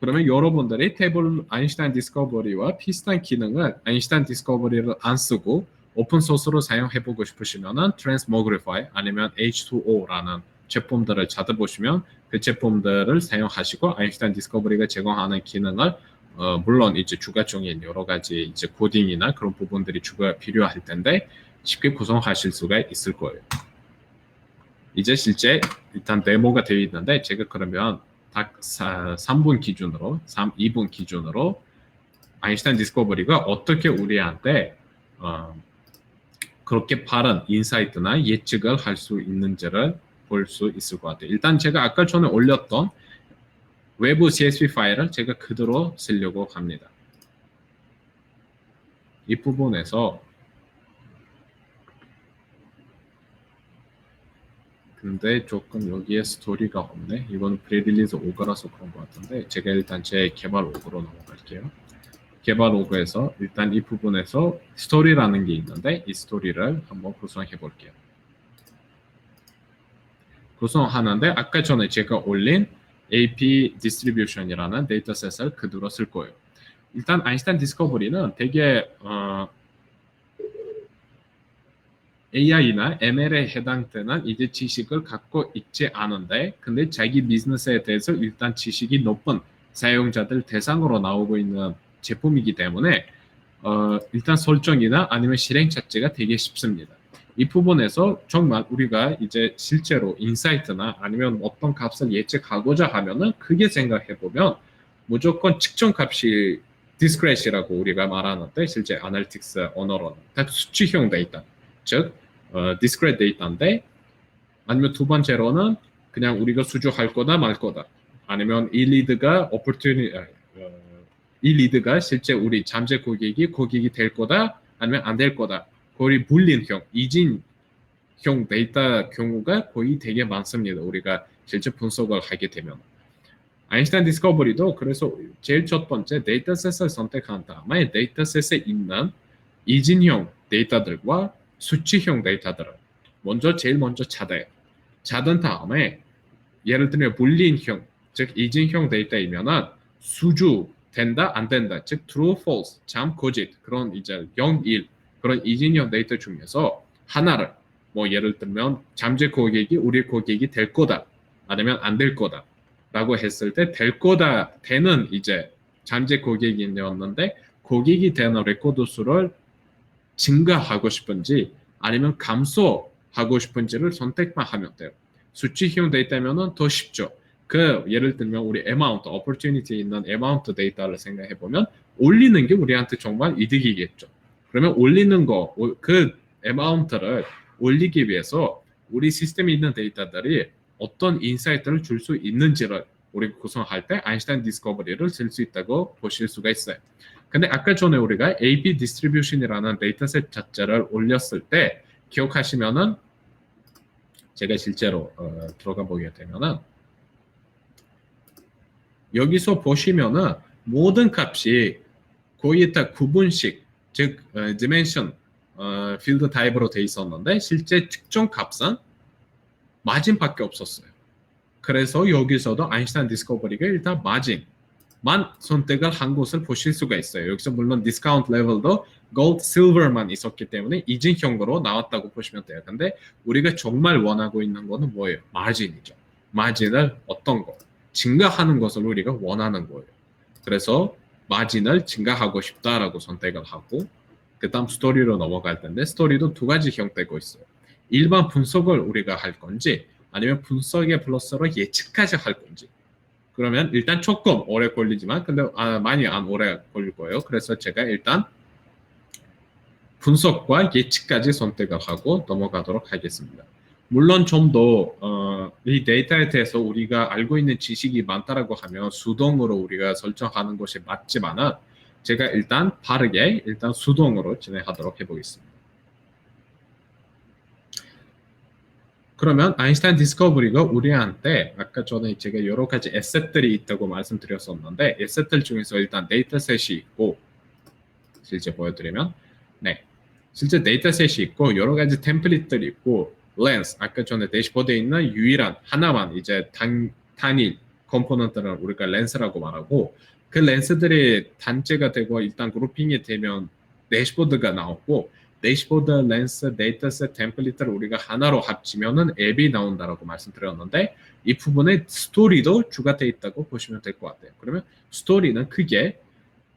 그러면 여러분들이 태블 아인슈타인 디스커버리와 비슷한 기능을 아인슈타인 디스커버리를 안 쓰고 오픈 소스로 사용해보고 싶으시면은 트랜스모그리파이 아니면 H2O라는 제품들을 찾아보시면 그 제품들을 사용하시고 아인슈타인 디스커버리가 제공하는 기능을 물론 이제 추가적인 여러 가지 이제 코딩이나 그런 부분들이 추가 필요할 텐데 쉽게 구성하실 수가 있을 거예요. 이제 실제 일단 데모가 되어 있는데 제가 그러면 딱 3분 기준으로 2분 기준으로 아인슈타인 디스커버리가 어떻게 우리한테 그렇게 빠른 인사이트나 예측을 할 수 있는지를 볼 수 있을 것 같아요. 일단 제가 아까 전에 올렸던 외부 CSV 파일을 제가 그대로 쓰려고 합니다. 이 부분에서 근데 조금 여기에 스토리가 없네. 이건 프리릴리즈 오그라서 그런 것 같은데 제가 일단 제 개발 오그로 넘어갈게요. 개발 오그에서 일단 이 부분에서 스토리라는 게 있는데 이 스토리를 한번 구성해 볼게요. 구성하는데 아까 전에 제가 올린 AP 디스트리뷰션이라는 데이터셋을 그대로 쓸 거예요. 일단 아인슈타인 디스커버리는 되게 AI나 ML에 해당되는 이제 지식을 갖고 있지 않은데 근데 자기 비즈니스에 대해서 일단 지식이 높은 사용자들 대상으로 나오고 있는 제품이기 때문에 일단 설정이나 아니면 실행 자체가 되게 쉽습니다. 이 부분에서 정말 우리가 이제 실제로 인사이트나 아니면 어떤 값을 예측하고자 하면은 크게 생각해 보면 무조건 측정 값이 디스크렛이라고 우리가 말하는데 실제 아날리틱스 언어로는 수치형 데이터 즉 디스크렛 데이터인데 아니면 두 번째로는 그냥 우리가 수주할 거다 말 거다 아니면 이 리드가 이 리드가 실제 우리 잠재 고객이 될 거다 아니면 안 될 거다 거의 불린형 이진형 데이터 경우가 거의 되게 많습니다. 우리가 실제 분석을 하게 되면 아인슈타인 디스커버리도 그래서 제일 첫 번째 데이터셋을 선택한 다음에 데이터셋에 있는 이진형 데이터들과 수치형 데이터들을 제일 먼저 찾아요. 찾은 다음에 예를 들면 불린형, 즉 이진형 데이터이면은 수주 된다 안 된다, 즉 true, false, 참, 거짓 그런 이제 0, 1 그런 이진형 데이터 중에서 하나를 뭐 예를 들면 잠재 고객이 우리 고객이 될 거다 아니면 안 될 거다 라고 했을 때 될 거다 되는 이제 잠재 고객이었는데 고객이 되는 레코드 수를 증가하고 싶은지 아니면 감소하고 싶은지를 선택만 하면 돼요. 수치형 데이터면은 더 쉽죠. 그 예를 들면 우리 amount, opportunity에 있는 amount 데이터를 생각해 보면 올리는 게 우리한테 정말 이득이겠죠. 그러면 올리는 거, 그 amount를 올리기 위해서 우리 시스템에 있는 데이터들이 어떤 인사이트를 줄 수 있는지를 우리 구성할 때 아인슈타인 디스커버리를 쓸 수 있다고 보실 수가 있어요. 근데 아까 전에 우리가 AP 디스트리뷰션이라는 데이터셋 자체를 올렸을 때 기억하시면은 제가 실제로 들어가 보게 되면은 여기서 보시면은 모든 값이 거의 다 구분식 즉 dimension 필드 타입으로 돼 있었는데 실제 측정 값은 마진밖에 없었어요. 그래서 여기서도 아인슈타인 디스커버리가 일단 마진만 선택을 한 것을 보실 수가 있어요. 여기서 물론 디스카운트 레벨도 골드, 실버만 있었기 때문에 이진형으로 나왔다고 보시면 돼요. 근데 우리가 정말 원하고 있는 거는 뭐예요? 마진이죠. 마진을 어떤 거? 증가하는 것을 우리가 원하는 거예요. 그래서 마진을 증가하고 싶다라고 선택을 하고 그 다음 스토리로 넘어갈 텐데 스토리도 두 가지 형태고 있어요. 일반 분석을 우리가 할 건지 아니면 분석의 플러스로 예측까지 할 건지 그러면 일단 조금 오래 걸리지만 근데 많이 안 오래 걸릴 거예요. 그래서 제가 일단 분석과 예측까지 선택을 하고 넘어가도록 하겠습니다. 물론 좀 더 이 데이터에 대해서 우리가 알고 있는 지식이 많다라고 하면 수동으로 우리가 설정하는 것이 맞지만은 제가 일단 빠르게 일단 수동으로 진행하도록 해보겠습니다. 그러면 아인슈타인 디스커버리가 우리한테 아까 전에 제가 여러 가지 에셋들이 있다고 말씀드렸었는데 에셋들 중에서 일단 데이터셋이 있고 실제 보여드리면 네 실제 데이터셋이 있고 여러 가지 템플릿들이 있고 렌스 아까 전에 대시보드에 있는 유일한 하나만 이제 단일 컴포넌트를 우리가 렌스라고 말하고 그 렌스들이 단체가 되고 일단 그룹핑이 되면 대시보드가 나오고 대시보드, 렌스, 데이터셋, 템플릿을 우리가 하나로 합치면은 앱이 나온다라고 말씀드렸는데 이 부분에 스토리도 추가되어 있다고 보시면 될 것 같아요. 그러면 스토리는 크게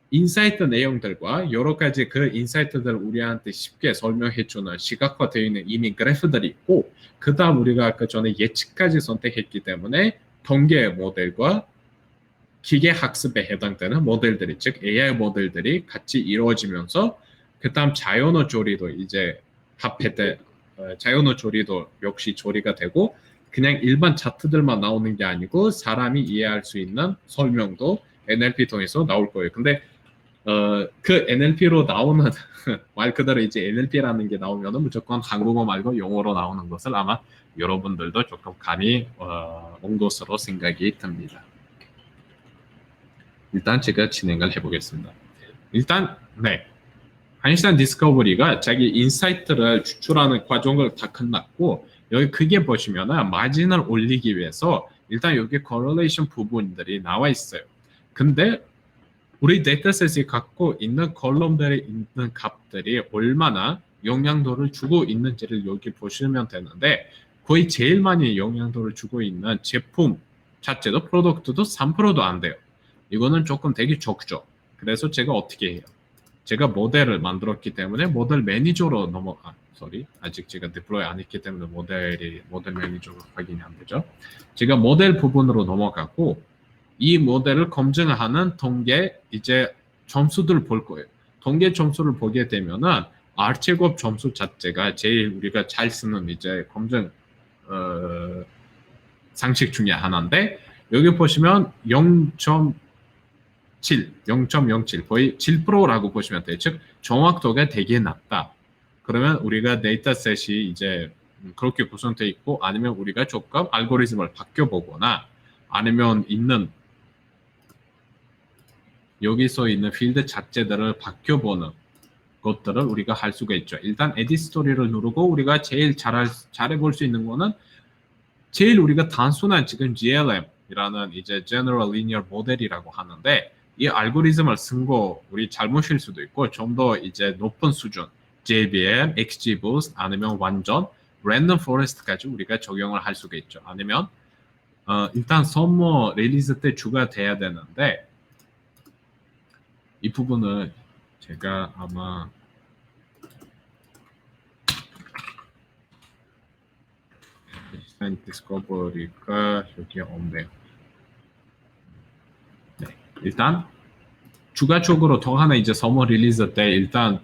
인사이트 내용들과 여러 가지 그 인사이트들을 우리한테 쉽게 설명해주는 시각화되어 있는 이미 그래프들이 있고 그 다음 우리가 아까 전에 예측까지 선택했기 때문에 통계 모델과 기계 학습에 해당되는 모델들이 즉 AI 모델들이 같이 이루어지면서 그 다음 자연어 조리도 이제 합해대 자연어 조리도 역시 조리가 되고 그냥 일반 차트들만 나오는 게 아니고 사람이 이해할 수 있는 설명도 NLP 통해서 나올 거예요. 근데 그 NLP로 나오는 말 그대로 이제 NLP라는 게 나오면은 무조건 한국어 말고 영어로 나오는 것을 아마 여러분들도 조금 감이 온 것으로 생각이 듭니다. 일단 제가 진행을 해보겠습니다. 일단 네, 아인슈타인 디스커버리가 자기 인사이트를 추출하는 과정을 다 끝났고 여기 크게 보시면은 마진을 올리기 위해서 일단 여기 correlation 부분들이 나와 있어요. 근데 우리 데이터셋이 갖고 있는 컬럼들에 있는 값들이 얼마나 영향도를 주고 있는지를 여기 보시면 되는데 거의 제일 많이 영향도를 주고 있는 제품 자체도 프로덕트도 3%도 안 돼요. 이거는 조금 되게 적죠. 그래서 제가 어떻게 해요? 제가 모델을 만들었기 때문에 모델 매니저로 아직 제가 디플로이 안 했기 때문에 모델 매니저로 확인이 안 되죠. 제가 모델 부분으로 넘어가고 이 모델을 검증하는 통계 이제 점수들을 볼 거예요. 통계 점수를 보게 되면은 R제곱 점수 자체가 제일 우리가 잘 쓰는 이제 검증 상식 중에 하나인데 여기 보시면 0.07 거의 7%라고 보시면 돼요. 즉 정확도가 되게 낮다. 그러면 우리가 데이터셋이 이제 그렇게 구성되어 있고 아니면 우리가 조금 알고리즘을 바뀌어보거나 아니면 여기서 있는 필드 자체들을 바뀌어보는 것들을 우리가 할 수가 있죠. 일단 에디트 스토리를 누르고 우리가 제일 잘해볼 수 있는 거는 제일 우리가 단순한 지금 GLM이라는 이제 General Linear Model이라고 하는데 이 알고리즘을 쓴 거 우리 잘못일 수도 있고 좀 더 이제 높은 수준 JVM, XGBoost 아니면 완전 Random Forest까지 우리가 적용을 할 수가 있죠. 아니면 일단 서머 릴리즈 때 추가돼야 되는데 이 부분은 제가 아마 디스커버리가 여기 없네요. 네, 일단 추가적으로 더 하나 이제 서머 릴리즈 때 일단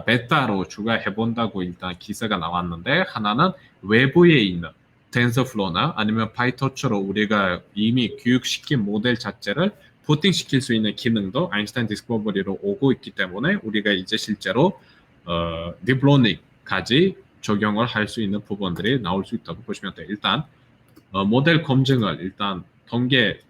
베타로 추가해본다고 일단 기사가 나왔는데 하나는 외부에 있는 텐서플로나 아니면 파이토츠로 우리가 이미 교육시킨 모델 자체를 부팅시킬 수 있는 기능도 아인슈타인 디스커버리로 오고 있기 때문에 우리가 이제 실제로 딥러닝까지 적용을 할 수 있는 부분들이 나올 수 있다고 보시면 돼요. 일단 모델 검증을 일단 통계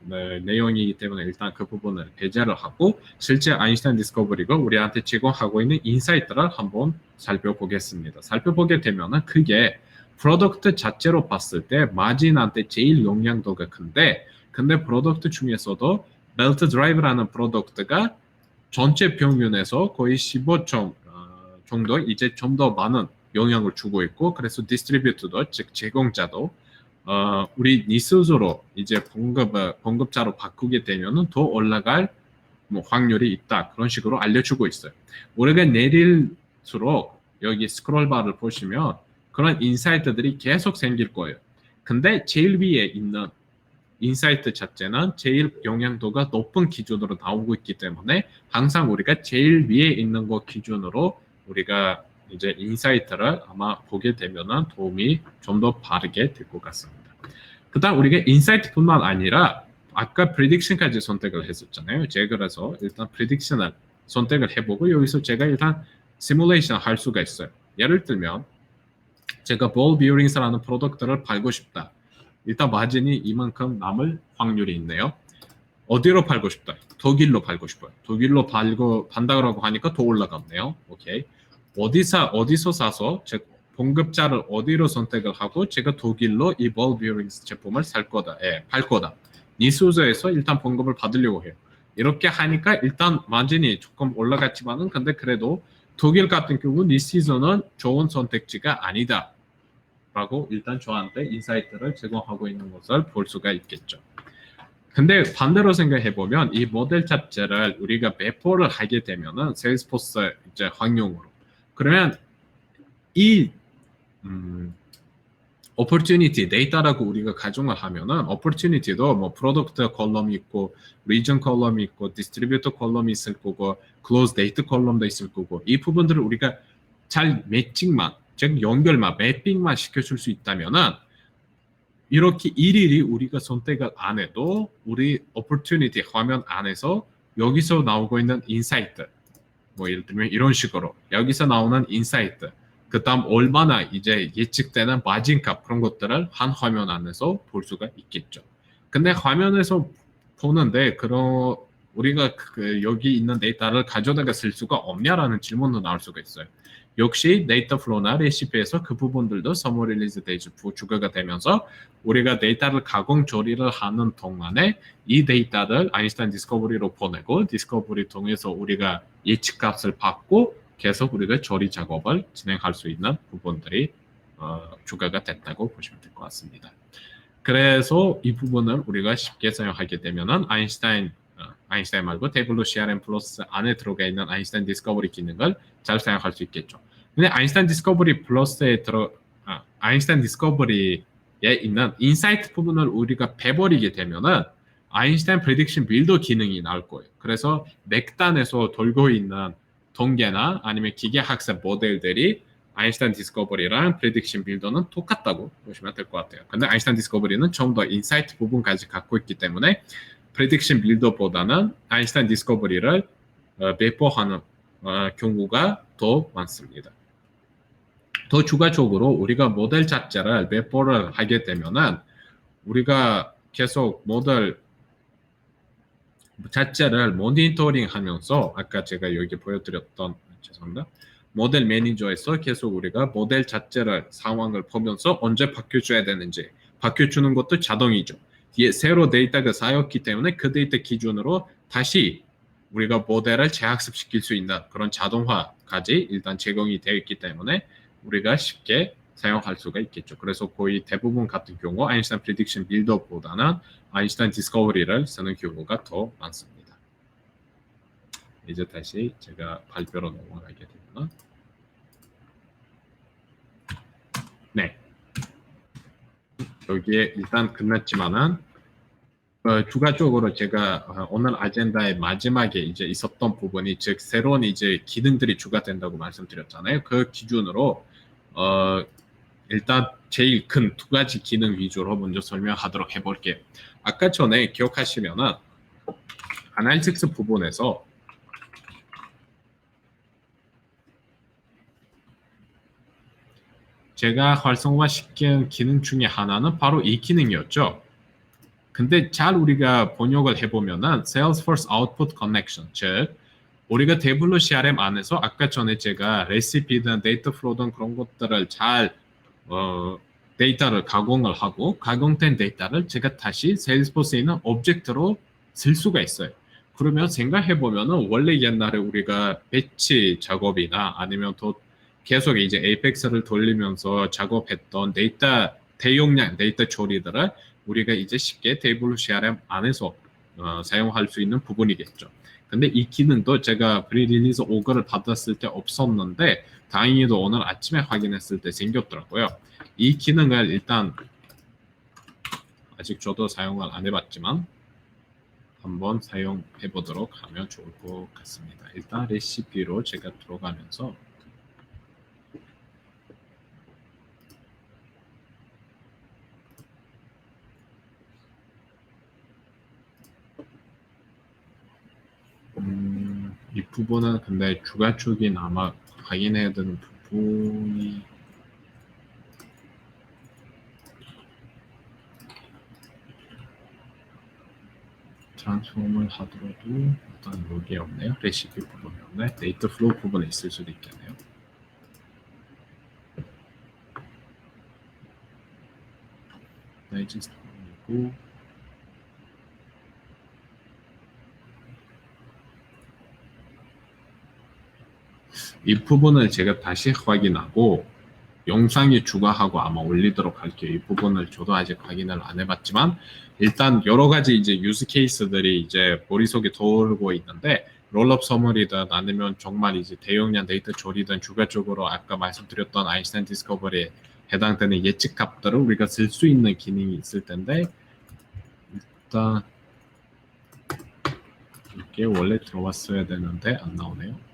내용이기 때문에 일단 그 부분을 배제를 하고 실제 아인슈타인 디스커버리가 우리한테 제공하고 있는 인사이트를 한번 살펴보겠습니다. 살펴보게 되면은 크게 프로덕트 자체로 봤을 때 마진한테 제일 영향도가 근데 프로덕트 중에서도 벨트 드라이브라는 프로덕트가 전체 평균에서 거의 15점 정도 이제 좀 더 많은 영향을 주고 있고 그래서 디스트리뷰터도 즉 제공자도 우리 니스스로 이제 공급자로 바꾸게 되면은 더 올라갈 확률이 있다 그런 식으로 알려주고 있어요. 우리가 내릴수록 여기 스크롤 바를 보시면 그런 인사이트들이 계속 생길 거예요. 근데 제일 위에 있는 인사이트 자체는 제일 영향도가 높은 기준으로 나오고 있기 때문에 항상 우리가 제일 위에 있는 거 기준으로 우리가 이제 인사이트를 아마 보게 되면은 도움이 좀 더 바르게 될 것 같습니다. 그다음 우리가 인사이트뿐만 아니라 아까 프리딕션까지 선택을 했었잖아요. 제가 그래서 일단 프리딕션을 선택을 해보고 여기서 제가 일단 시뮬레이션 할 수가 있어요. 예를 들면 제가 볼 비어링스라는 프로덕트를 팔고 싶다. 일단 마진이 이만큼 남을 확률이 있네요. 어디로 팔고 싶다? 독일로 팔고 싶어요. 독일로 판다고 하니까 더 올라갔네요. 오케이. 어디서 사서 즉 공급자를 어디로 선택을 하고 제가 독일로 이 볼 비어링스 제품을 팔 거다. 니스우즈에서 일단 번금을 받으려고 해요. 이렇게 하니까 일단 마진이 조금 올라갔지만은 근데 그래도 독일 같은 경우 니시즌은 좋은 선택지가 아니다 라고 일단 저한테 인사이트를 제공하고 있는 것을 볼 수가 있겠죠. 근데 반대로 생각해 보면 이 모델 자체를 우리가 배포를 하게 되면은 세일스포스 이제 확용으로 그러면 이 opportunity 데이터라고 우리가 가정을 하면은 opportunity도 뭐 프로덕트 컬럼이 있고 리전 컬럼이 있고 디스트리뷰터 컬럼이 있을 거고 클로즈 데이트 컬럼도 있을 거고 이 부분들을 우리가 잘 매칭만 즉 연결만 매핑만 시켜줄 수 있다면은 이렇게 일일이 우리가 선택을 안 해도 우리 opportunity 화면 안에서 여기서 나오고 있는 인사이트 뭐 예를 들면 이런 식으로 여기서 나오는 인사이트 그다음 얼마나 이제 예측되는 마진값 그런 것들을 한 화면 안에서 볼 수가 있겠죠. 근데 화면에서 보는데 그런 우리가 여기 있는 데이터를 가져다가 쓸 수가 없냐라는 질문도 나올 수가 있어요. 역시 데이터 플로우나 레시피에서 그 부분들도 서머 릴리즈 데이즈 부가가 되면서 우리가 데이터를 가공 조리를 하는 동안에 이 데이터를 아인슈타인 디스커버리로 보내고 디스커버리 통해서 우리가 예측값을 받고 계속 우리가 조리 작업을 진행할 수 있는 부분들이 추가가 됐다고 보시면 될 것 같습니다. 그래서 이 부분을 우리가 쉽게 사용하게 되면은 아인슈타인 말고 테이블로 CRM 플러스 안에 들어가 있는 아인슈타인 디스커버리 기능을 잘 사용할 수 있겠죠. 근데 아인슈타인 디스커버리 플러스에 아인슈타인 디스커버리에 있는 인사이트 부분을 우리가 빼버리게 되면은 아인슈타인 프레딕션 빌더 기능이 나올 거예요. 그래서 맥단에서 돌고 있는 동계나 아니면 기계 학습 모델들이 아인슈타인 디스커버리랑 프레딕션 빌더는 똑같다고 보시면 될 것 같아요. 근데 아인슈타인 디스커버리는 좀 더 인사이트 부분까지 갖고 있기 때문에 프레딕션 빌더보다는 아인슈타인 디스커버리를 배포하는 경우가 더 많습니다. 더 추가적으로 우리가 모델 자체를 배포를 하게 되면은 우리가 계속 모델 자체를 모니터링 하면서 아까 제가 여기 보여드렸던 죄송합니다. 모델 매니저에서 계속 우리가 모델 자체를 상황을 보면서 언제 바뀌어줘야 되는지 바뀌어주는 것도 자동이죠. 뒤에 새로 데이터가 쌓였기 때문에 그 데이터 기준으로 다시 우리가 모델을 재학습시킬 수 있는 그런 자동화까지 일단 제공이 되어 있기 때문에 우리가 쉽게 사용할 수가 있겠죠. 그래서 거의 대부분 같은 경우 아인슈타인 프리딕션 빌더보다는 아인슈타인 디스커버리를 쓰는 경우가 더 많습니다. 이제 다시 제가 발표로 넘어가게 되면 네 여기에 일단 끝났지만은 추가적으로 제가 오늘 아젠다의 마지막에 이제 있었던 부분이 즉 새로운 이제 기능들이 추가된다고 말씀드렸잖아요. 그 기준으로 일단 제일 큰 두 가지 기능 위주로 먼저 설명하도록 해볼게요. 아까 전에 기억하시면은 아날리틱스 부분에서 제가 활성화시킨 기능 중에 하나는 바로 이 기능이었죠. 근데 잘 우리가 번역을 해보면은 Salesforce Output Connection, 즉 우리가 테이블로 CRM 안에서 아까 전에 제가 레시피든 데이터 플로우든 그런 것들을 잘 데이터를 가공을 하고 가공된 데이터를 제가 다시 세일스포스에 있는 오브젝트로 쓸 수가 있어요. 그러면 생각해 보면은 원래 옛날에 우리가 배치 작업이나 아니면 또 계속 이제 에이펙스를 돌리면서 작업했던 데이터 대용량 데이터 처리들을 우리가 이제 쉽게 테이블 CRM 안에서 사용할 수 있는 부분이겠죠. 근데 이 기능도 제가 프리릴리즈 오거를 받았을 때 없었는데 다행히도 오늘 아침에 확인했을 때 생겼더라고요. 이 기능을 일단 아직 저도 사용을 안 해봤지만 한번 사용해 보도록 하면 좋을 것 같습니다. 일단 레시피로 제가 들어가면서 이 부분은 근데 주가축이 아마 확인해야 되는 부분이 트랜스폼을 하더라도 일단 여기에 없네요. 레시피 부분이 없네. 데이터 플로우 부분에 있을 수도 있겠네요. 다이제스트 부분이고 이 부분을 제가 다시 확인하고 영상에 추가하고 아마 올리도록 할게요. 이 부분을 저도 아직 확인을 안 해봤지만 일단 여러 가지 이제 유즈 케이스들이 이제 머릿속에 떠오르고 있는데 롤업 서머리든 아니면 정말 이제 대용량 데이터 처리든 추가적으로 아까 말씀드렸던 아인슈타인 디스커버리에 해당되는 예측 값들을 우리가 쓸 수 있는 기능이 있을 텐데 일단 이게 원래 들어왔어야 되는데 안 나오네요.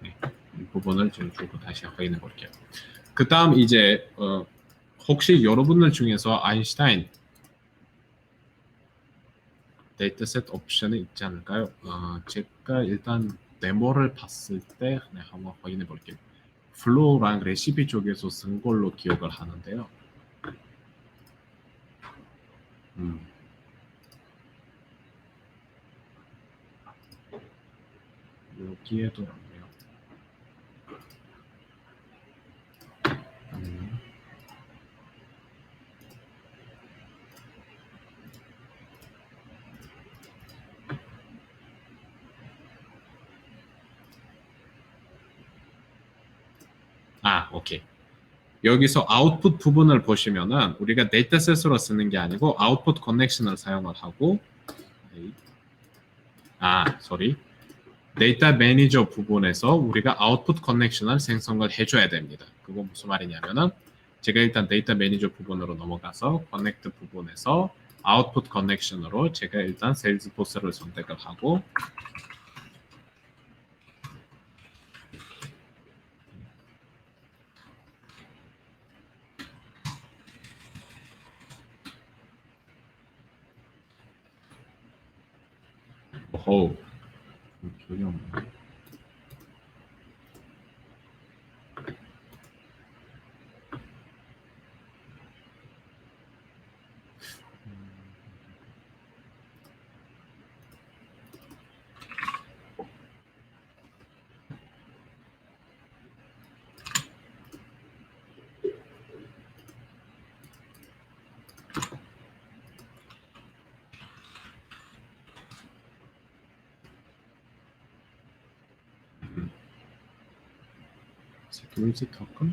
네, 이 부분을 좀 주고 다시 확인해 볼게요. 그 다음 이제 혹시 여러분들 중에서 아인슈타인 데이터셋 옵션이 있지 않을까요? 제가 일단 데모를 봤을 때 한번 확인해 볼게요. 플로우랑 레시피 쪽에서 쓴 걸로 기억을 하는데요. 여기에도 없네요. 오케이. 여기서 아웃풋 부분을 보시면은 우리가 데이터셋으로 쓰는 게 아니고 아웃풋 커넥션을 사용을 하고 sorry. 데이터 매니저 부분에서 우리가 아웃풋 커넥션을 생성을 해줘야 됩니다. 그거 무슨 말이냐면은 제가 일단 데이터 매니저 부분으로 넘어가서 커넥트 부분에서 아웃풋 커넥션으로 제가 일단 세일즈포스를 선택을 하고 오호 전혀 없네. 세큐리티 토큰?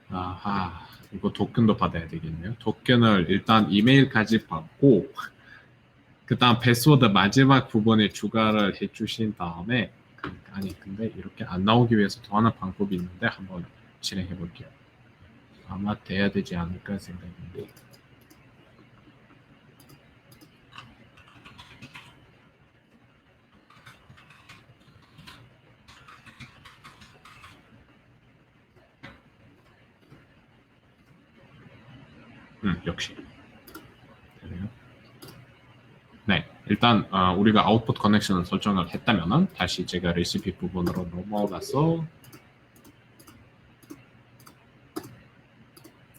아하, 이거 토큰도 받아야 되겠네요. 토큰을 일단 이메일까지 받고 그 다음 패스워드 마지막 부분에 추가를 해주신 다음에 아니 근데 이렇게 안 나오기 위해서 더 하나 방법이 있는데 한번 실행해 볼게요. 아마 돼야 되지 않을까 생각인데 역시 되네요. 네, 일단 우리가 아웃풋 커넥션을 설정을 했다면은 다시 제가 레시피 부분으로 넘어가서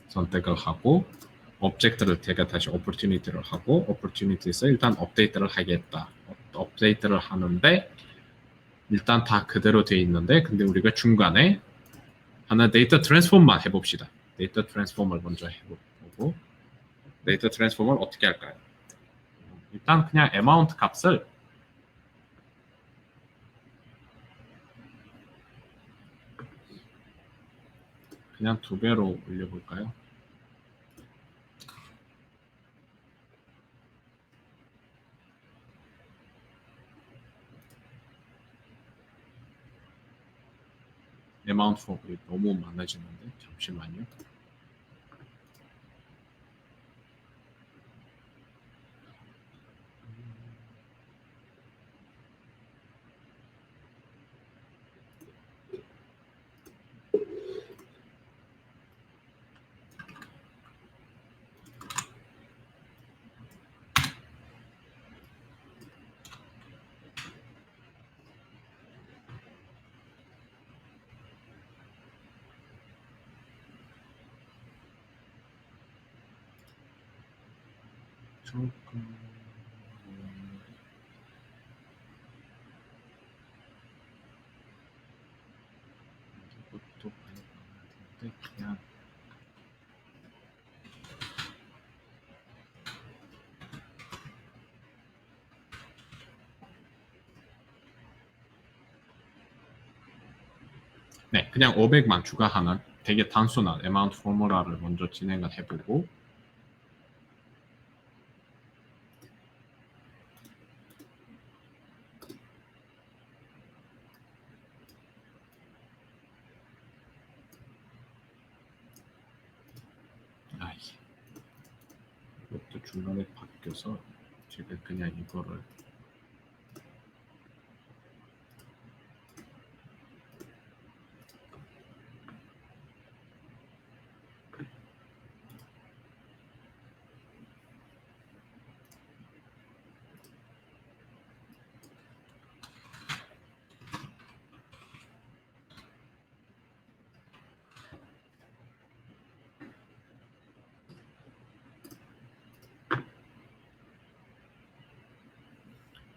선택을 하고 오브젝트를 제가 다시 오퍼튜니티를 하고 오퍼튜니티에서 일단 업데이트를 하겠다. 업데이트를 하는데 일단 다 그대로 돼 있는데 근데 우리가 중간에 하나 데이터 트랜스폼만 해봅시다. 데이터 트랜스폼을 먼저 해보고 데이터 트랜스폼을 어떻게 할까요? 일단 그냥 amount 값을 그냥 2배로 올려볼까요? amount for이 너무 많아지는데 잠시만요. 조금... 네, 그냥 500만 추가하는 되게 단순한 amount 포뮬러를 먼저 진행을 해보고 아이, 이것도 중간에 바뀌어서 제가 그냥 이거를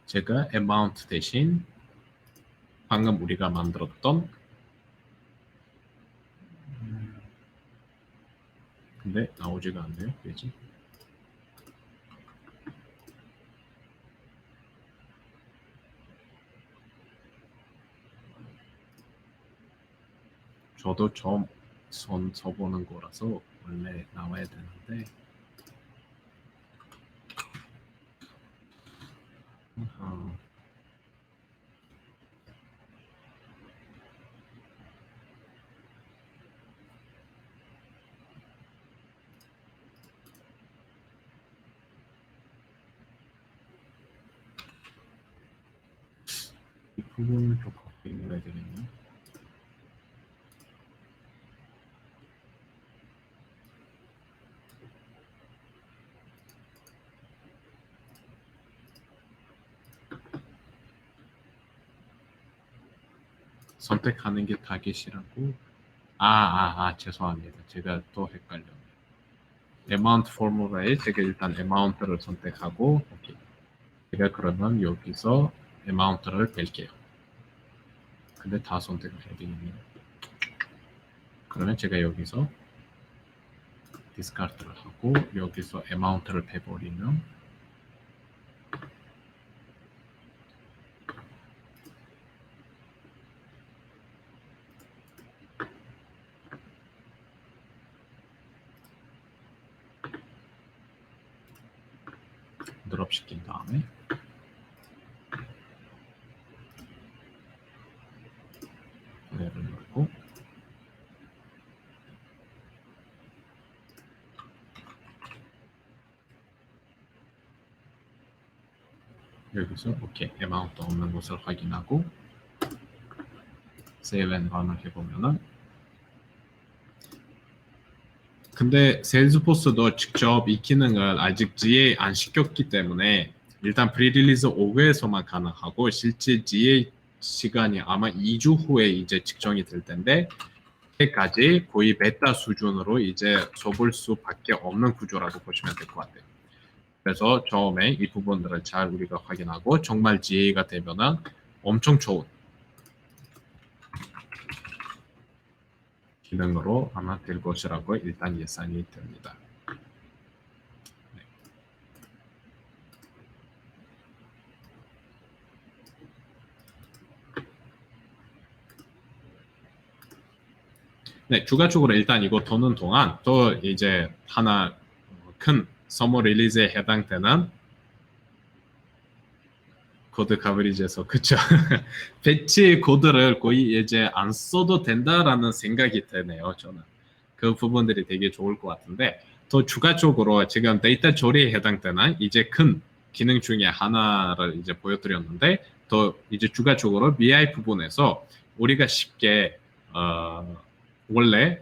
제가 amount 대신 방금 우리가 만들었던 근데 나오지가 않네요. 왜지? 저도 처음 손 써보는 거라서 원래 나와야 되는데 이 부분을 좀 바꿔야 되겠네요. 선택하는 게 타깃이라고? 죄송합니다. 제가 또 헷갈렸네요. amount 포뮬러에 제가 일단 amount를 선택하고 오케이. 제가 그러면 여기서 amount를 뺄게요. 근데 다 선택을 해야 되겠네요. 그러면 제가 여기서 discard를 하고 여기서 amount를 빼버리면 드롭 시킨 다음에 얘를 누르고 여기서 오케이 amount 없는 것을 확인하고 save and run을 해보면은 근데 세일즈포스도 직접 이 기능을 아직 GA 안 시켰기 때문에 일단 프리릴리즈 5회에서만 가능하고 실제 GA 시간이 아마 2주 후에 이제 측정이 될 텐데 그때까지 거의 베타 수준으로 이제 써볼 수밖에 없는 구조라고 보시면 될 것 같아요. 그래서 처음에 이 부분들을 잘 우리가 확인하고 정말 GA가 되면은 엄청 좋은 기능으로 아마 될 것이라고 일단 예상이 됩니다. 네, 추가적으로 일단 이거 도는 동안 또 이제 하나 큰 서머 릴리즈에 해당되는 코드 커버리지에서 그쵸 배치 코드를 거의 이제 안 써도 된다라는 생각이 드네요. 저는 그 부분들이 되게 좋을 것 같은데 또 추가적으로 지금 데이터 처리에 해당되는 이제 큰 기능 중에 하나를 이제 보여드렸는데 또 이제 추가적으로 BI 부분에서 우리가 쉽게 원래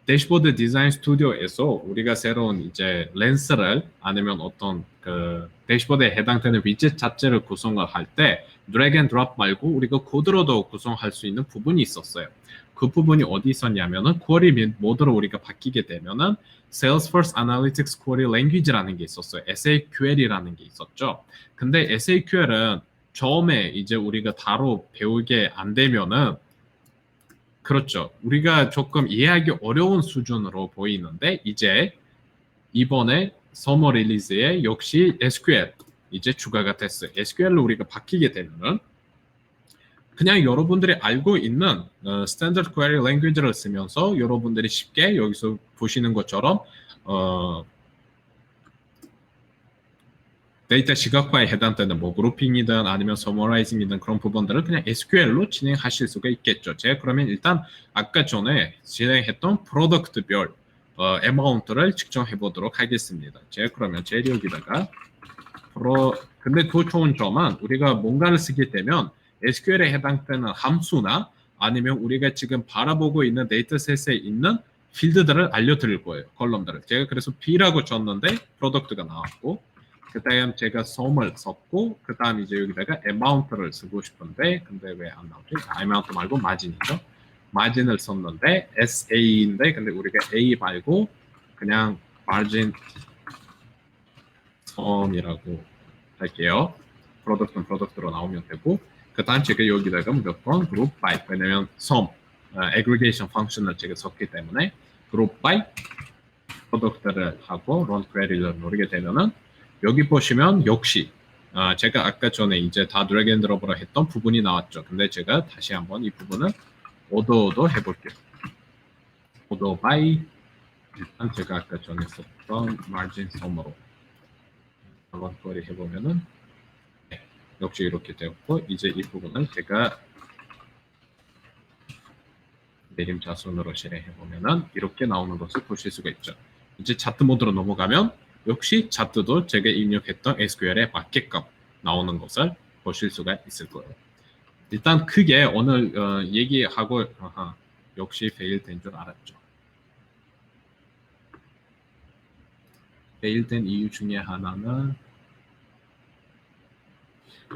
대시보드 디자인 스튜디오에서 우리가 새로운 이제 렌스를 아니면 어떤 그 대시보드에 해당되는 위젯 자체를 구성을 할 때 드래그 앤 드롭 말고 우리가 코드로도 구성할 수 있는 부분이 있었어요. 그 부분이 어디 있었냐면은 쿼리 모드로 우리가 바뀌게 되면은 Salesforce Analytics Query Language라는 게 있었어요. SAQL이라는 게 있었죠. 근데 SAQL은 처음에 이제 우리가 바로 배우게 안 되면은 그렇죠. 우리가 조금 이해하기 어려운 수준으로 보이는데 이제 이번에 서머 릴리즈에 역시 SQL 이제 추가가 됐어요. SQL로 우리가 바뀌게 되면은 그냥 여러분들이 알고 있는 스탠더드 퀘리 랭귀지를 쓰면서 여러분들이 쉽게 여기서 보시는 것처럼 데이터 시각화에 해당되는 뭐 그룹핑이든 아니면 서머라이징이든 그런 부분들을 그냥 SQL로 진행하실 수가 있겠죠. 제가 그러면 일단 아까 전에 진행했던 프로덕트별 어마운트를 측정해 보도록 하겠습니다. 제가 그러면 재료기다가 근데 더 좋은 점은 우리가 뭔가를 쓰게 되면 SQL에 해당되는 함수나 아니면 우리가 지금 바라보고 있는 데이터셋에 있는 필드들을 알려드릴 거예요. 컬럼들을. 제가 그래서 B라고 줬는데 프로덕트가 나왔고 그 다음 제가 sum을 썼고 그 다음 이제 여기다가 amount를 쓰고 싶은데 근데 왜 안 나오지? amount 말고 margin이죠. margin을 썼는데 SA인데 근데 우리가 A 말고 그냥 margin sum이라고 할게요. 프로덕트는 프로덕트로 나오면 되고 그 다음 제가 여기다가 무조건 group by 왜냐면 sum aggregation 펑션을 제가 썼기 때문에 group by 프로덕트를 하고 run query를 누르게 되면은 여기 보시면 역시 제가 아까 전에 이제 다 드래그 앤 드롭으로 했던 부분이 나왔죠. 근데 제가 다시 한번 이 부분을 오더 해볼게요. 오더 by 일단 제가 아까 전에 썼던 margin sum으로 run query 해보면은 역시 이렇게 되었고 이제 이 부분을 제가 내림자순으로 실행해 보면은 이렇게 나오는 것을 보실 수가 있죠. 이제 차트 모드로 넘어가면 역시 차트도 제가 입력했던 SQL에 맞게끔 나오는 것을 보실 수가 있을 거예요. 일단 크게 오늘 얘기하고 역시 페일된 줄 알았죠. 페일된 이유 중에 하나는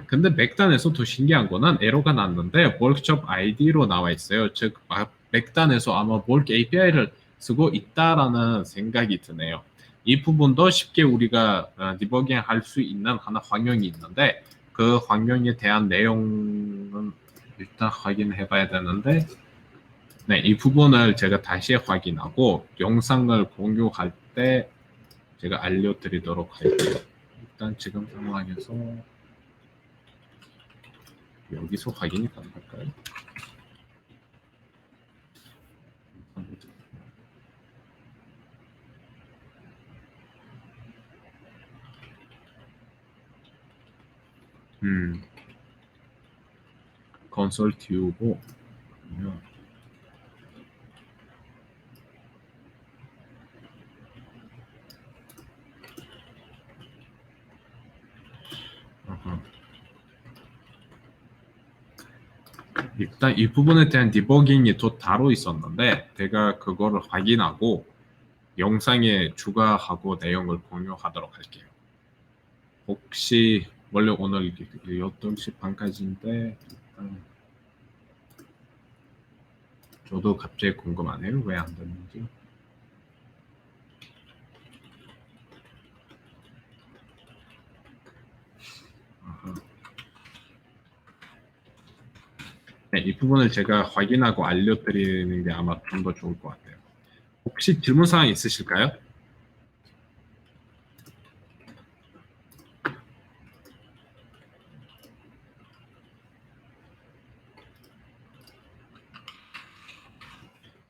근데 맥단에서 더 신기한 거는 에러가 났는데 월크숍 아이디로 나와 있어요. 즉 맥단에서 아마 월크 API를 쓰고 있다라는 생각이 드네요. 이 부분도 쉽게 우리가 디버깅 할 수 있는 하나 환경이 있는데 그 환경에 대한 내용은 일단 확인해 봐야 되는데 네, 이 부분을 제가 다시 확인하고 영상을 공유할 때 제가 알려드리도록 할게요. 일단 지금 상황에서 여기서 확인이 가능할까요? 건설 튜브 일단 이 부분에 대한 디버깅이 또 따로 있었는데 제가 그거를 확인하고 영상에 추가하고 내용을 공유하도록 할게요. 혹시 원래 오늘 8시 반까지인데 저도 갑자기 궁금하네요. 왜 안 되는지. 네, 이 부분을 제가 확인하고 알려드리는 게 아마 좀 더 좋을 것 같아요. 혹시 질문 사항 있으실까요?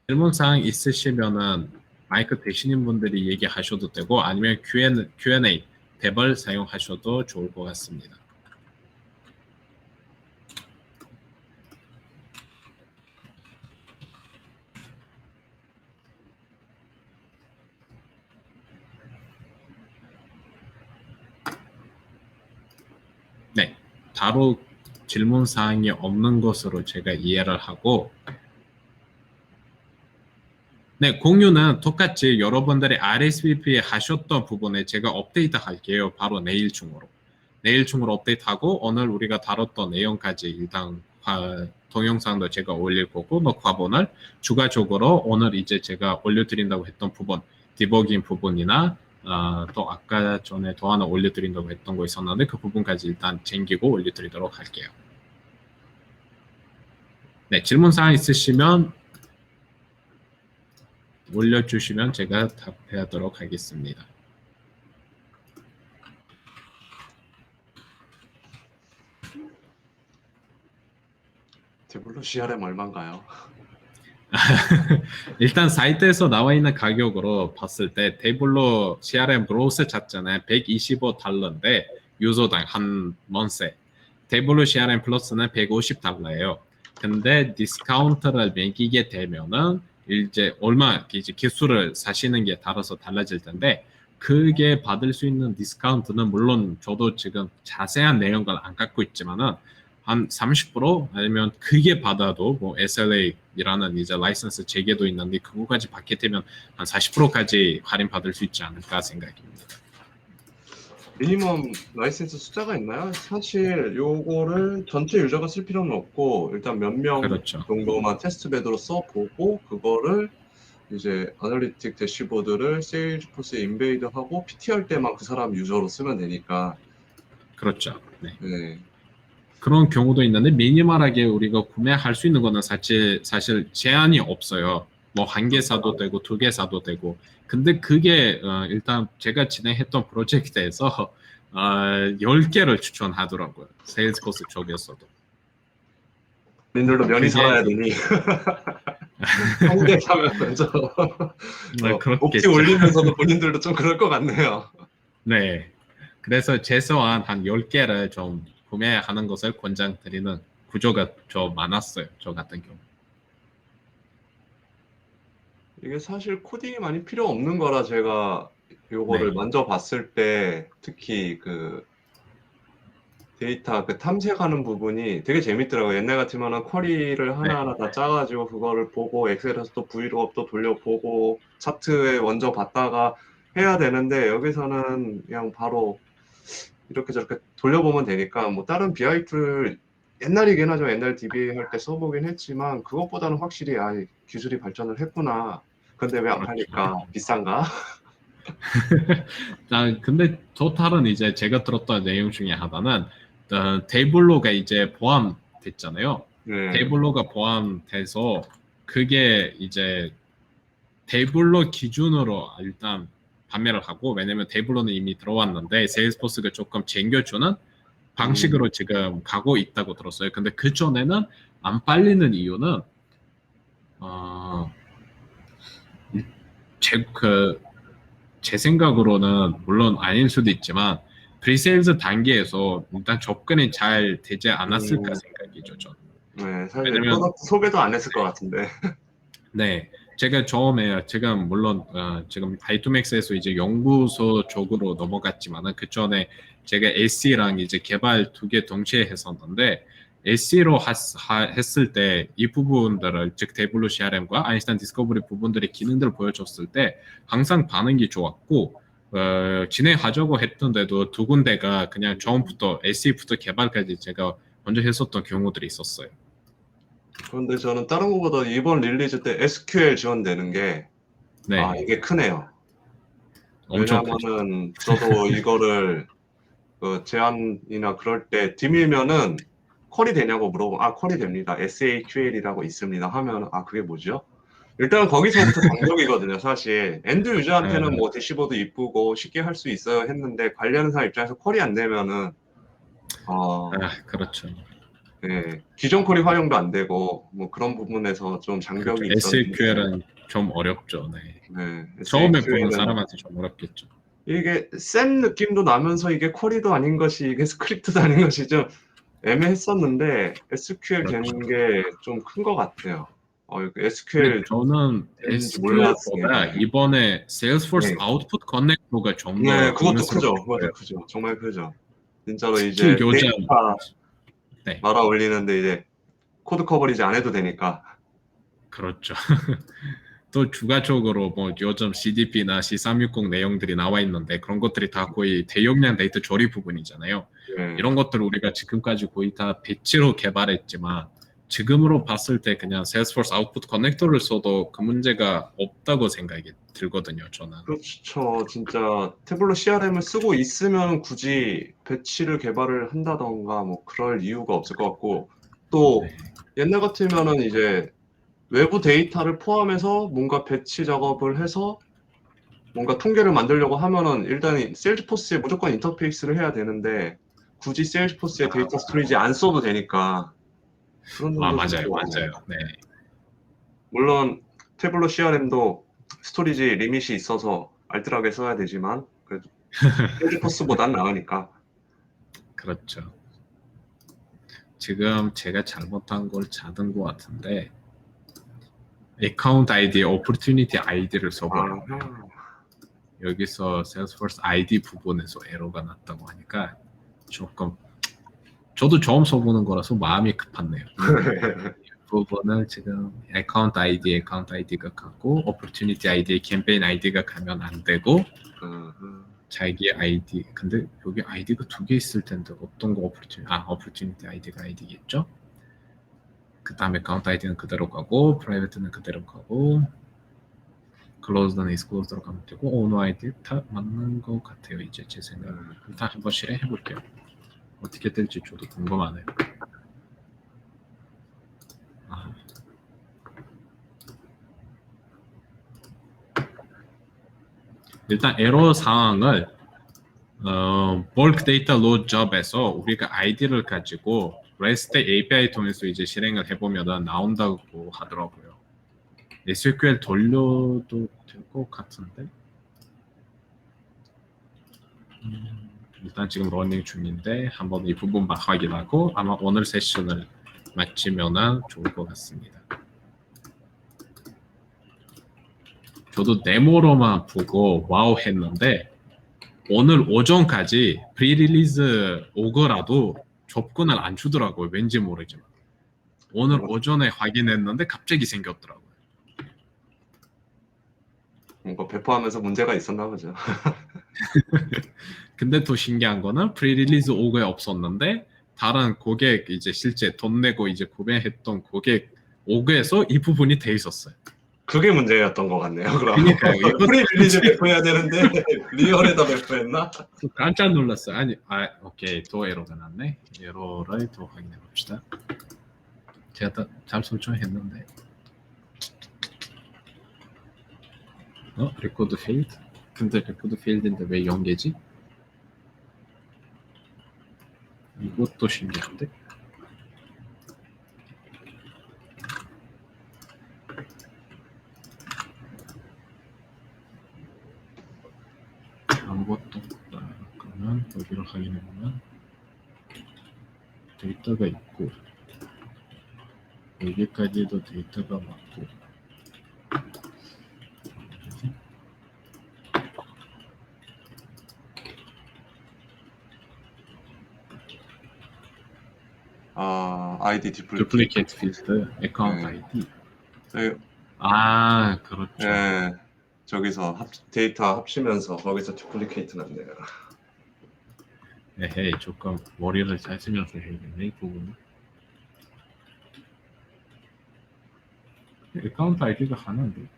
질문 사항 있으시면은 마이크 되시는 분들이 얘기하셔도 되고 아니면 Q&A 탭을 사용하셔도 좋을 것 같습니다. 네, 바로 질문 사항이 없는 것으로 제가 이해를 하고 네, 공유는 똑같이 여러분들이 RSVP 하셨던 부분에 제가 업데이트 할게요. 바로 내일 중으로. 내일 중으로 업데이트하고 오늘 우리가 다뤘던 내용까지 일단 동영상도 제가 올릴 거고 녹화본을 추가적으로 오늘 이제 제가 올려드린다고 했던 부분, 디버깅 부분이나 또 아까 전에 더 하나 올려드린다고 했던 거 있었는데 그 부분까지 일단 챙기고 올려드리도록 할게요. 네, 질문사항 있으시면 올려주시면 제가 답하도록 하겠습니다. 태블로 CRM 얼마인가요? 일단 사이트에서 나와 있는 가격으로 봤을 때 테이블로 CRM 그로스 자체는 125달러인데 유저당 한 먼세. 테이블로 CRM 플러스는 150달러예요. 근데 디스카운트를 매기게 되면은 이제 얼마 이제 기술을 사시는 게 따라서 달라질 텐데 그게 받을 수 있는 디스카운트는 물론 저도 지금 자세한 내용을 안 갖고 있지만은 한 30% 아니면 크게 받아도 뭐 SLA라는 이제 라이선스 재개도 있는데 그거까지 받게 되면 한 40%까지 할인 받을 수 있지 않을까 생각입니다. 미니멈 라이센스 숫자가 있나요? 사실 요거를 전체 유저가 쓸 필요는 없고 일단 몇 명 그렇죠. 정도만 테스트베드로 써보고 그거를 이제 아날리틱 대시보드를 세일즈포스에 인베이드하고 PT할 때만 그 사람 유저로 쓰면 되니까. 그렇죠. 네. 네. 그런 경우도 있는데 미니멀하게 우리가 구매할 수 있는 거는 사실 제한이 없어요. 뭐 한 개 사도 되고 두 개 사도 되고. 근데 그게 일단 제가 진행했던 프로젝트에서 10개를 추천하더라고요. 세일즈포스 쪽에서도. 본인들도 면이 그게 살아야 되니 한 개 사면 먼저 옵티 그렇겠죠. 올리면서도 본인들도 좀 그럴 것 같네요. 네. 그래서 최소한 한 10개를 좀 구매하는 것을 권장드리는 구조가 좀 많았어요. 저 같은 경우. 이게 사실 코딩이 많이 필요 없는 거라 제가 요거를 네. 만져봤을 때 특히 그 데이터 그 탐색하는 부분이 되게 재밌더라고요. 옛날 같으면은 쿼리를 네. 하나하나 다 짜가지고 그거를 보고 엑셀에서 또 브이로그 또 돌려보고 차트에 먼저 봤다가 해야 되는데 여기서는 그냥 바로 이렇게 저렇게 돌려보면 되니까 뭐 다른 BI 툴 옛날이긴 하죠. 옛날 DBA 할 때 써보긴 했지만 그것보다는 확실히 기술이 발전을 했구나. 근데 왜 안 그렇죠. 팔릴까? 비싼가? 근데 토탈은 이제 제가 들었던 내용 중에 하나는 테이블로가 이제 포함됐잖아요. 네. 테이블로가 포함돼서 그게 이제 테이블로 기준으로 일단 판매를 하고 왜냐면 테이블로는 이미 들어왔는데 세일스포스가 조금 챙겨주는 방식으로 지금 가고 있다고 들었어요. 근데 그 전에는 안 빨리는 이유는 제 생각으로는 물론 아닐 수도 있지만 프리세일즈 단계에서 일단 접근이 잘 되지 않았을까 생각이죠, 저는. 네, 사실 왜냐면 프로덕트 소개도 안 했을 것 같은데. 네, 제가 처음에 지금 물론 지금 하이투맥스에서 이제 연구소 쪽으로 넘어갔지만은 그 전에 제가 SE랑 이제 개발 두 개 동시에 했었는데 SE로 했을 때 이 부분들을 즉 데블로 CRM과 아인슈타인 디스커버리 부분들의 기능들을 보여줬을 때 항상 반응이 좋았고 진행하자고 했던데도 두 군데가 그냥 처음부터 SE부터 개발까지 제가 먼저 했었던 경우들이 있었어요. 그런데 저는 다른 것보다 이번 릴리즈 때 SQL 지원되는 게 네, 이게 크네요. 엄청 크죠. 왜냐하면은 저도 이거를 그 제안이나 그럴 때 뒤밀면은 쿼리 되냐고 물어보면 쿼리 됩니다. SAQL이라고 있습니다. 하면 그게 뭐죠? 일단 거기서부터 장벽이거든요, 사실. 엔드 유저한테는 뭐 대시보드 이쁘고 쉽게 할 수 있어야 했는데 관련사 입장에서 쿼리 안 되면은 그렇죠. 네, 기존 쿼리 활용도 안 되고 뭐 그런 부분에서 좀 장벽이 그렇죠. 있었는데 SQL은 좀 어렵죠. 네. 네, 처음에 보는 SAQL은 사람한테 좀 어렵겠죠. 이게 쌤 느낌도 나면서 이게 쿼리도 아닌 것이 이게 스크립트도 아닌 것이 좀 애매했었는데 SQL 그렇죠. 되는 게 좀 큰 것 같아요. 근데 SQL 저는 되는지 몰랐어요. SQL보다 이번에 Salesforce 네, 아웃풋 커넥터가 좀 네, 더 그것도 크죠. 의문스럽고요. 그것도 크죠. 정말 크죠. 진짜로 특히 이제 요즘 데이터 네, 말아 올리는데 이제 코드 커버리지 안 해도 되니까. 그렇죠. 또 추가적으로 뭐 요즘 CDP나 C360 내용들이 나와 있는데 그런 것들이 다 거의 대용량 데이터 조립 부분이잖아요. 네. 이런 것들을 우리가 지금까지 거의 다 배치로 개발했지만 지금으로 봤을 때 그냥 Salesforce 아웃풋 커넥터를 써도 그 문제가 없다고 생각이 들거든요, 저는. 그렇죠. 진짜 태블로 CRM을 쓰고 있으면 굳이 배치를 개발을 한다던가 뭐 그럴 이유가 없을 것 같고 또 네. 옛날 같으면은 이제 외부 데이터를 포함해서 뭔가 배치 작업을 해서 뭔가 통계를 만들려고 하면은 일단 세일즈포스에 무조건 인터페이스를 해야 되는데 굳이 세일즈포스에 데이터 스토리지 안 써도 되니까 그런 아, 정도 맞아요, 정도. 맞아요. 네. 물론 태블로 CRM도 스토리지 리밋이 있어서 알뜰하게 써야 되지만 그래도 세일즈포스보단 나으니까. 그렇죠. 지금 제가 잘못한 걸 찾은 것 같은데 어카운트 아이디에 오퍼튜니티 아이디를 써버렸네요. 아, 여기서 Salesforce ID 부분에서 에러가 났다고 하니까 조금 저도 처음 써보는 거라서 마음이 급하네요. 이 부분을 지금 어카운트 아이디가 가고 오퍼튜니티 아이디에 캠페인 아이디가 가면 안 되고 자기 아이디 근데 여기 아이디가 두 개 있을 텐데 어떤 거 오퍼튜니티 아이디가 아이디겠죠? 그 다음에 카운트 아이디는 그대로 가고 프라이빗는 그대로 가고 클로즈드는 익스클로즈드로 가면 되고 오너 아이디 다 맞는 것 같아요. 이제 제 생각은 일단 한번 실행해 볼게요. 어떻게 될지 저도 궁금하네요. 아. 일단 에러 상황을 bulk data load job에서 우리가 아이디를 가지고 REST API 통해서 이제 실행을 해보면 나온다고 하더라고요. SQL 돌려도 될 것 같은데 일단 지금 러닝 중인데 한번 이 부분만 확인하고 아마 오늘 세션을 마치면 좋을 것 같습니다. 저도 데모로만 보고 와우 했는데 오늘 오전까지 프리릴리즈 오거라도 접근을 안 주더라고요. 왠지 모르지만. 오늘 오전에 확인했는데 갑자기 생겼더라고요. 뭔가 배포하면서 문제가 있었나 보죠. 근데 더 신기한 거는 프리릴리즈 오거에 없었는데 다른 고객 이제 실제 돈 내고 이제 구매했던 고객 오거에서 이 부분이 돼 있었어요. 그게 문제였던 것 같네요. 그럼 그러니까요. 이거 프리 릴리즈 배포해야 되는데 리얼에다 배포했나? 깜짝 놀랐어요. 아니, 오케이. 또 에러가 났네. 에러를 또 확인해 봅시다. 제가 잘 설정했는데. 레코드 페일드? 근데 레코드 페일드인데 왜 0개지? 이것도 신기한데? 아무것도 없다. 그러면 여기로 확인해보면 데이터가 있고 여기까지도 데이터가 맞고 아이디 duplicated 필드, account 네. ID. 네. 그렇죠. 네. 저기서 데이터 합치면서 거기서 듀플리케이트 났네요. 에헤이, 조금 머리를 잘 쓰면서 해야겠네, 이 부분은. account ID가 하나인데.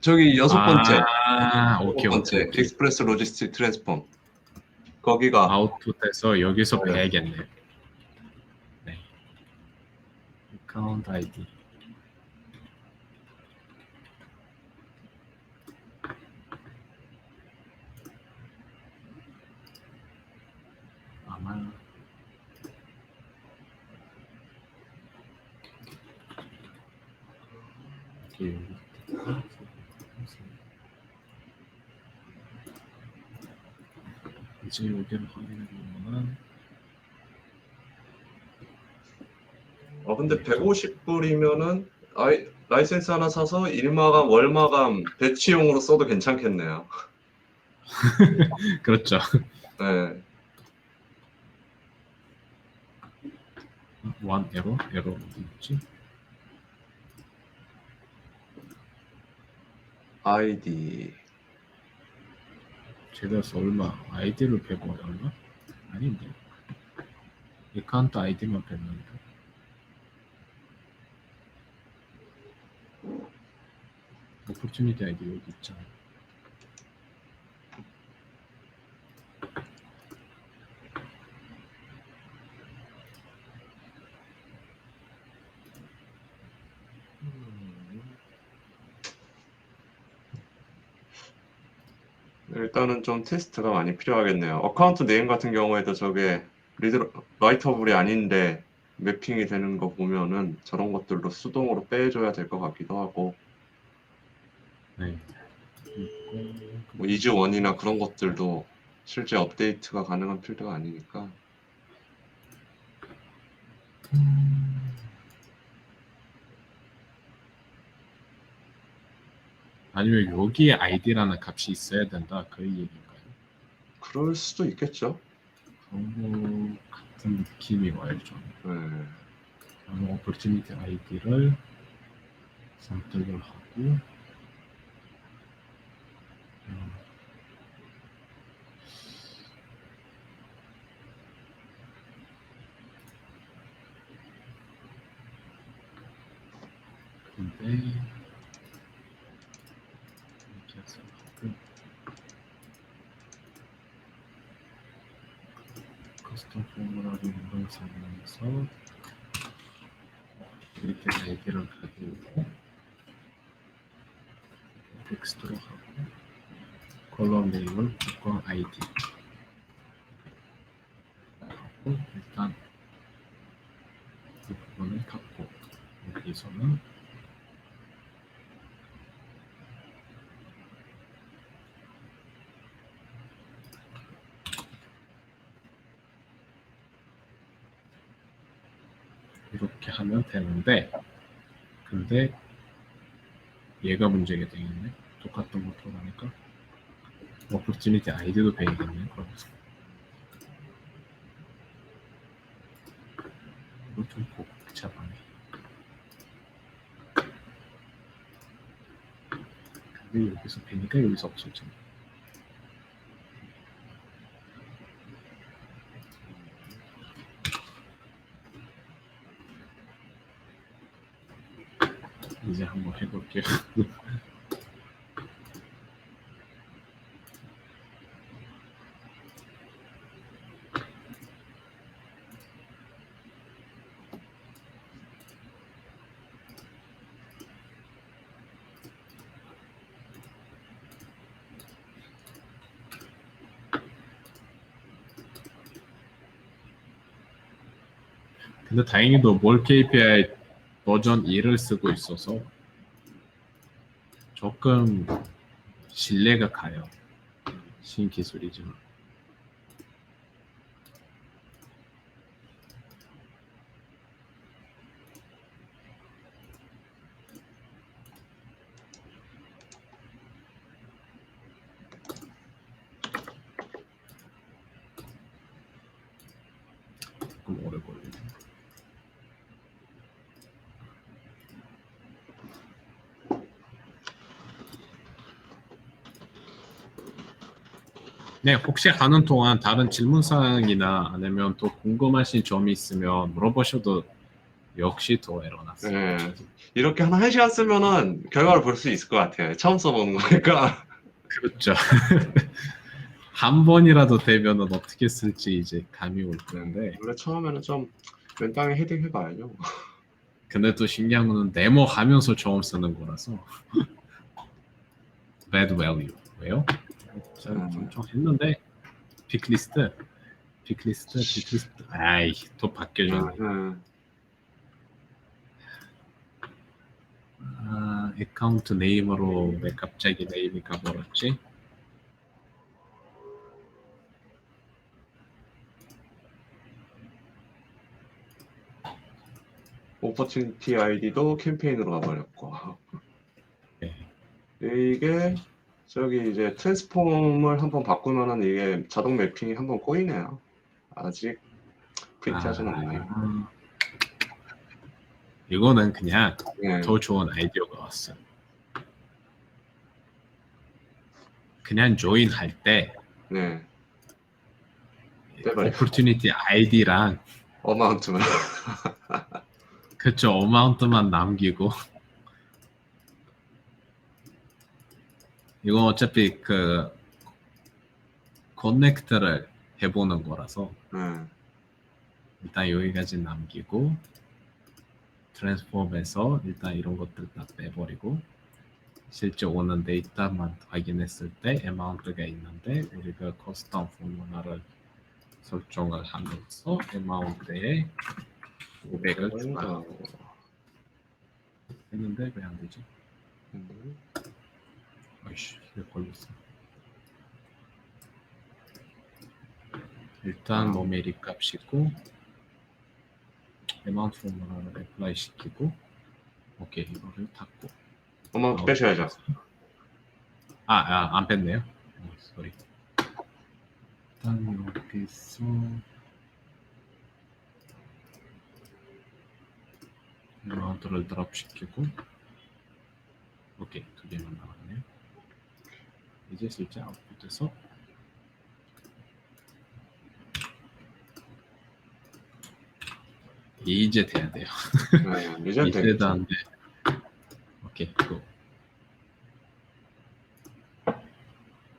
저기 여섯 번째. 오케이. 익스프레스 로지스틱 트랜스폼. 거기가 아웃풋에서 여기서 네. 배야겠네요. 네. account ID. 아마 이게 이제 여기를 확인해 보면은 근데 150불이면은 라이센스 하나 사서 일마감, 월마감 배치용으로 써도 괜찮겠네요. 그렇죠. 네. one 에러 어디 있지? 아이디 제가 설마 아이디를 빼고 하던가? 아닌데. account 아이디만 뺐는데. opportunity 아이디 여기 있잖아. 일단은 좀 테스트가 많이 필요하겠네요. 어카운트 네임 같은 경우에도 저게 라이터블이 아닌데 매핑이 되는 거 보면은 저런 것들도 수동으로 빼줘야 될 것 같기도 하고 네. 그리고 뭐 이즈원이나 그런 것들도 실제 업데이트가 가능한 필드가 아니니까 아니면 여기에 아이디라는 값이 있어야 된다 그 얘기인가요? 그럴 수도 있겠죠. 너무 같은 느낌이 와요 좀. 네. 오퍼튜니티 아이디를 선택을 하고 근데 이렇게 해서 하고 커스텀 포뮬러를 이런 상황에서 이렇게 아이디를 가지고 텍스트로 하고 컬럼 네임을 조건 아이디 하고 일단 이 부분을 갖고 여기서는 이렇게 하면 되는데 근데 얘가 문제가 되겠네. 똑같은 거 들어가니까 오퍼튜니티 아이디도 배이겠네. 그러면서 이거 좀 복잡하네. 근데 여기서 배니까 여기서 없어지네. 이제 한번 해볼게요. 근데 다행히도 몰 KPI 버전 2를 쓰고 있어서 조금 신뢰가 가요. 신기술이지만. 조금 오래 걸리네. 네, 혹시 하는 동안 다른 질문 사항이나 아니면 또 궁금하신 점이 있으면 물어보셔도 역시 더 에러났어요. 네. 이렇게 한 1시간 쓰면은 결과를 볼 수 있을 것 같아요. 처음 써보는 거니까. 그렇죠. 한 번이라도 되면은 어떻게 쓸지 이제 감이 올 텐데. 원래 처음에는 좀 맨땅에 헤딩 해봐야죠. 근데 또 신기한 거는 데모 하면서 처음 쓰는 거라서. bad value. 왜요? 좀 했는데 픽리스트. 아이, 또 바뀌어졌네. 아, 어카운트 네임으로 왜 갑자기 네임이 가버렸지? 오퍼튜니티 아이디도 캠페인으로 가버렸고. 네. 이게 저기 이제 트랜스폼을 한번 바꾸면은 이게 자동 매핑이 한번 꼬이네요. 아직 프리티하진 않네요. 이거는 그냥 네. 더 좋은 아이디어가 왔어요. 그냥 조인 할 때 네. 빼버려. 오퍼튜니티 아이디랑 어마운트만. 그쵸 어마운트만 남기고 이건 어차피 그 커넥트를 해보는 거라서 일단 여기까지 남기고 트랜스폼에서 일단 이런 것들 다 빼버리고 실제 오는 데이터만 확인했을 때 어마운트가 있는데 우리가 커스텀 포뮬러를 설정을 하면서 amoun트에 500을 추가 했는데 왜 안 되지? 아이씨, 이게 걸렸어. 일단 메리 값이고 amount formula를 apply 시키고 오케이 이거를 닫고 어마운트 빼셔야죠. 안 뺐네요. sorry. 일단 여기서 amount를 드롭 시키고 오케이 2개만 나왔네요. 이제 실제 아웃풋에서 이제 돼야 돼요. 이제 이제 되겠죠. 다는데 오케이 고.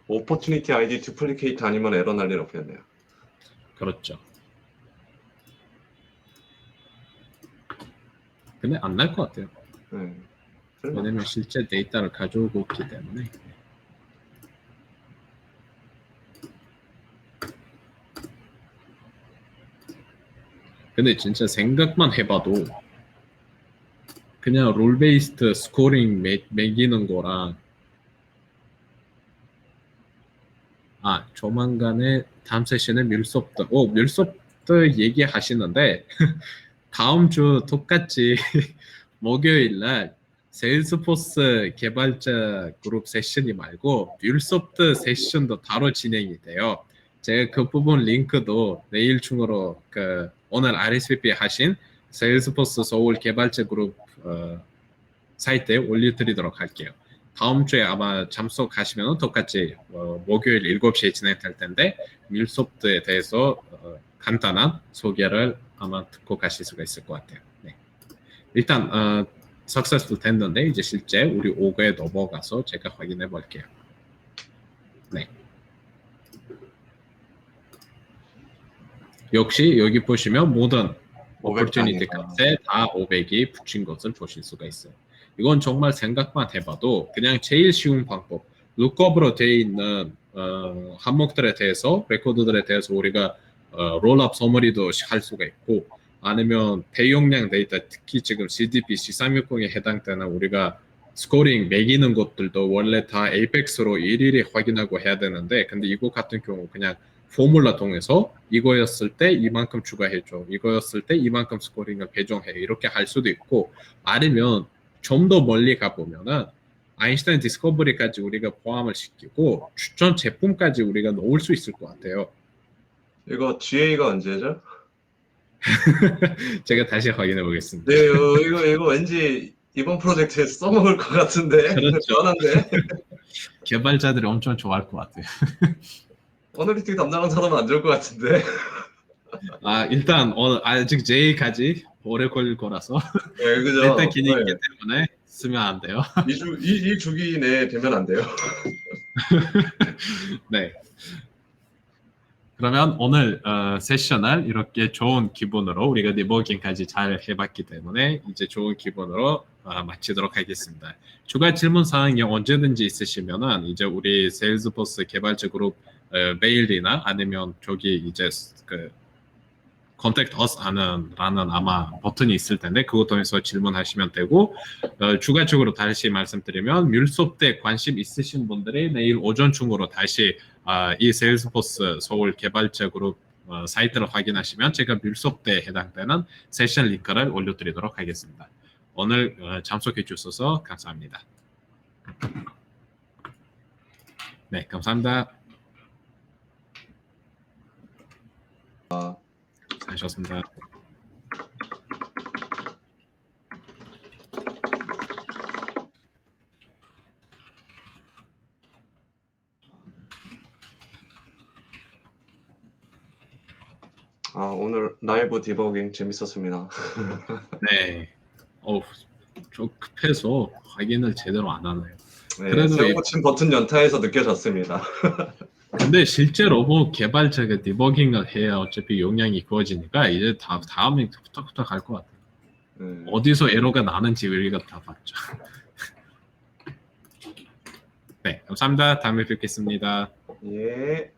오퍼튜니티 아이디 듀플리케이트 아니면 에러 날 일 없겠네요. 그렇죠. 근데 안 날 것 같아요. 왜냐면 실제 데이터를 가져오고 있기 때문에. 근데 진짜 생각만 해봐도 그냥 롤 베이스드 스코링 매기는 거랑 조만간에 다음 세션에 밀소프트 얘기하시는데 다음 주 똑같이 목요일날 세일즈포스 개발자 그룹 세션이 말고 밀소프트 세션도 바로 진행이 돼요. 제가 그 부분 링크도 내일 중으로 오늘 RSVP 하신 세일즈포스 서울 개발자 그룹 사이트에 올려드리도록 할게요. 다음 주에 아마 참석하시면 똑같이 목요일 7시에 진행될 텐데 밀소프트에 대해서 간단한 소개를 아마 듣고 가실 수가 있을 것 같아요. 네. 일단 successful 됐는데 이제 실제 우리 5에 넘어가서 제가 확인해 볼게요. 네. 역시 여기 보시면 모든 opportunity 값에 다 500이 붙인 것을 보실 수가 있어요. 이건 정말 생각만 해봐도 그냥 제일 쉬운 방법. 룩업으로 되어 있는 항목들에 대해서 레코드들에 대해서 우리가 롤업 서머리도 할 수가 있고 아니면 대용량 데이터 특히 지금 CDP C360에 해당되는 우리가 스코링 매기는 것들도 원래 다 에이펙스로 일일이 확인하고 해야 되는데 근데 이거 같은 경우 그냥 포뮬라 통해서 이거였을 때 이만큼 추가해줘 이거였을 때 이만큼 스코링을 배정해 이렇게 할 수도 있고 아니면 좀 더 멀리 가보면은 아인슈타인 디스커버리까지 우리가 포함을 시키고 추천 제품까지 우리가 넣을 수 있을 것 같아요. 이거 GA가 언제죠? 제가 다시 확인해 보겠습니다. 네, 이거 왠지 이번 프로젝트에 써먹을 것 같은데. 그렇죠. 편한데. 개발자들이 엄청 좋아할 것 같아요. 어널리틱 담당한 사람은 안 좋을 것 같은데. 일단 아직 J까지 오래 걸릴 거라서 네, 그죠. 일단 기니기 때문에 쓰면 안 돼요. 이 주기 내에 되면 안 돼요. 네. 그러면 오늘 세션을 이렇게 좋은 기분으로 우리가 디버깅까지 잘 해봤기 때문에 이제 좋은 기분으로 마치도록 하겠습니다. 추가 질문 사항이 언제든지 있으시면은 이제 우리 세일즈포스 개발자 그룹 메일이나 아니면 저기 이제 Contact Us 라는 아마 버튼이 있을 텐데 그거 통해서 질문하시면 되고 추가적으로 다시 말씀드리면 밀소프트에 관심 있으신 분들이 내일 오전 중으로 다시 이 세일즈포스 서울 개발자 그룹 사이트를 확인하시면 제가 밀소프트에 해당되는 세션 링크를 올려드리도록 하겠습니다. 오늘 참석해 주셔서 감사합니다. 네, 감사합니다. 잘하셨습니다. 오늘 라이브 디버깅 재밌었습니다. 네. 좀 급해서 확인을 제대로 안 하네요. 네, 그래도 새로 고친 버튼 연타에서 느껴졌습니다. 근데 실제로 뭐 개발자가 디버깅을 해야 어차피 용량이 구워지니까 이제 다음에 후딱후딱 갈 것 같아요. 어디서 에러가 나는지 우리가 다 봤죠. 네, 감사합니다. 다음에 뵙겠습니다. 예.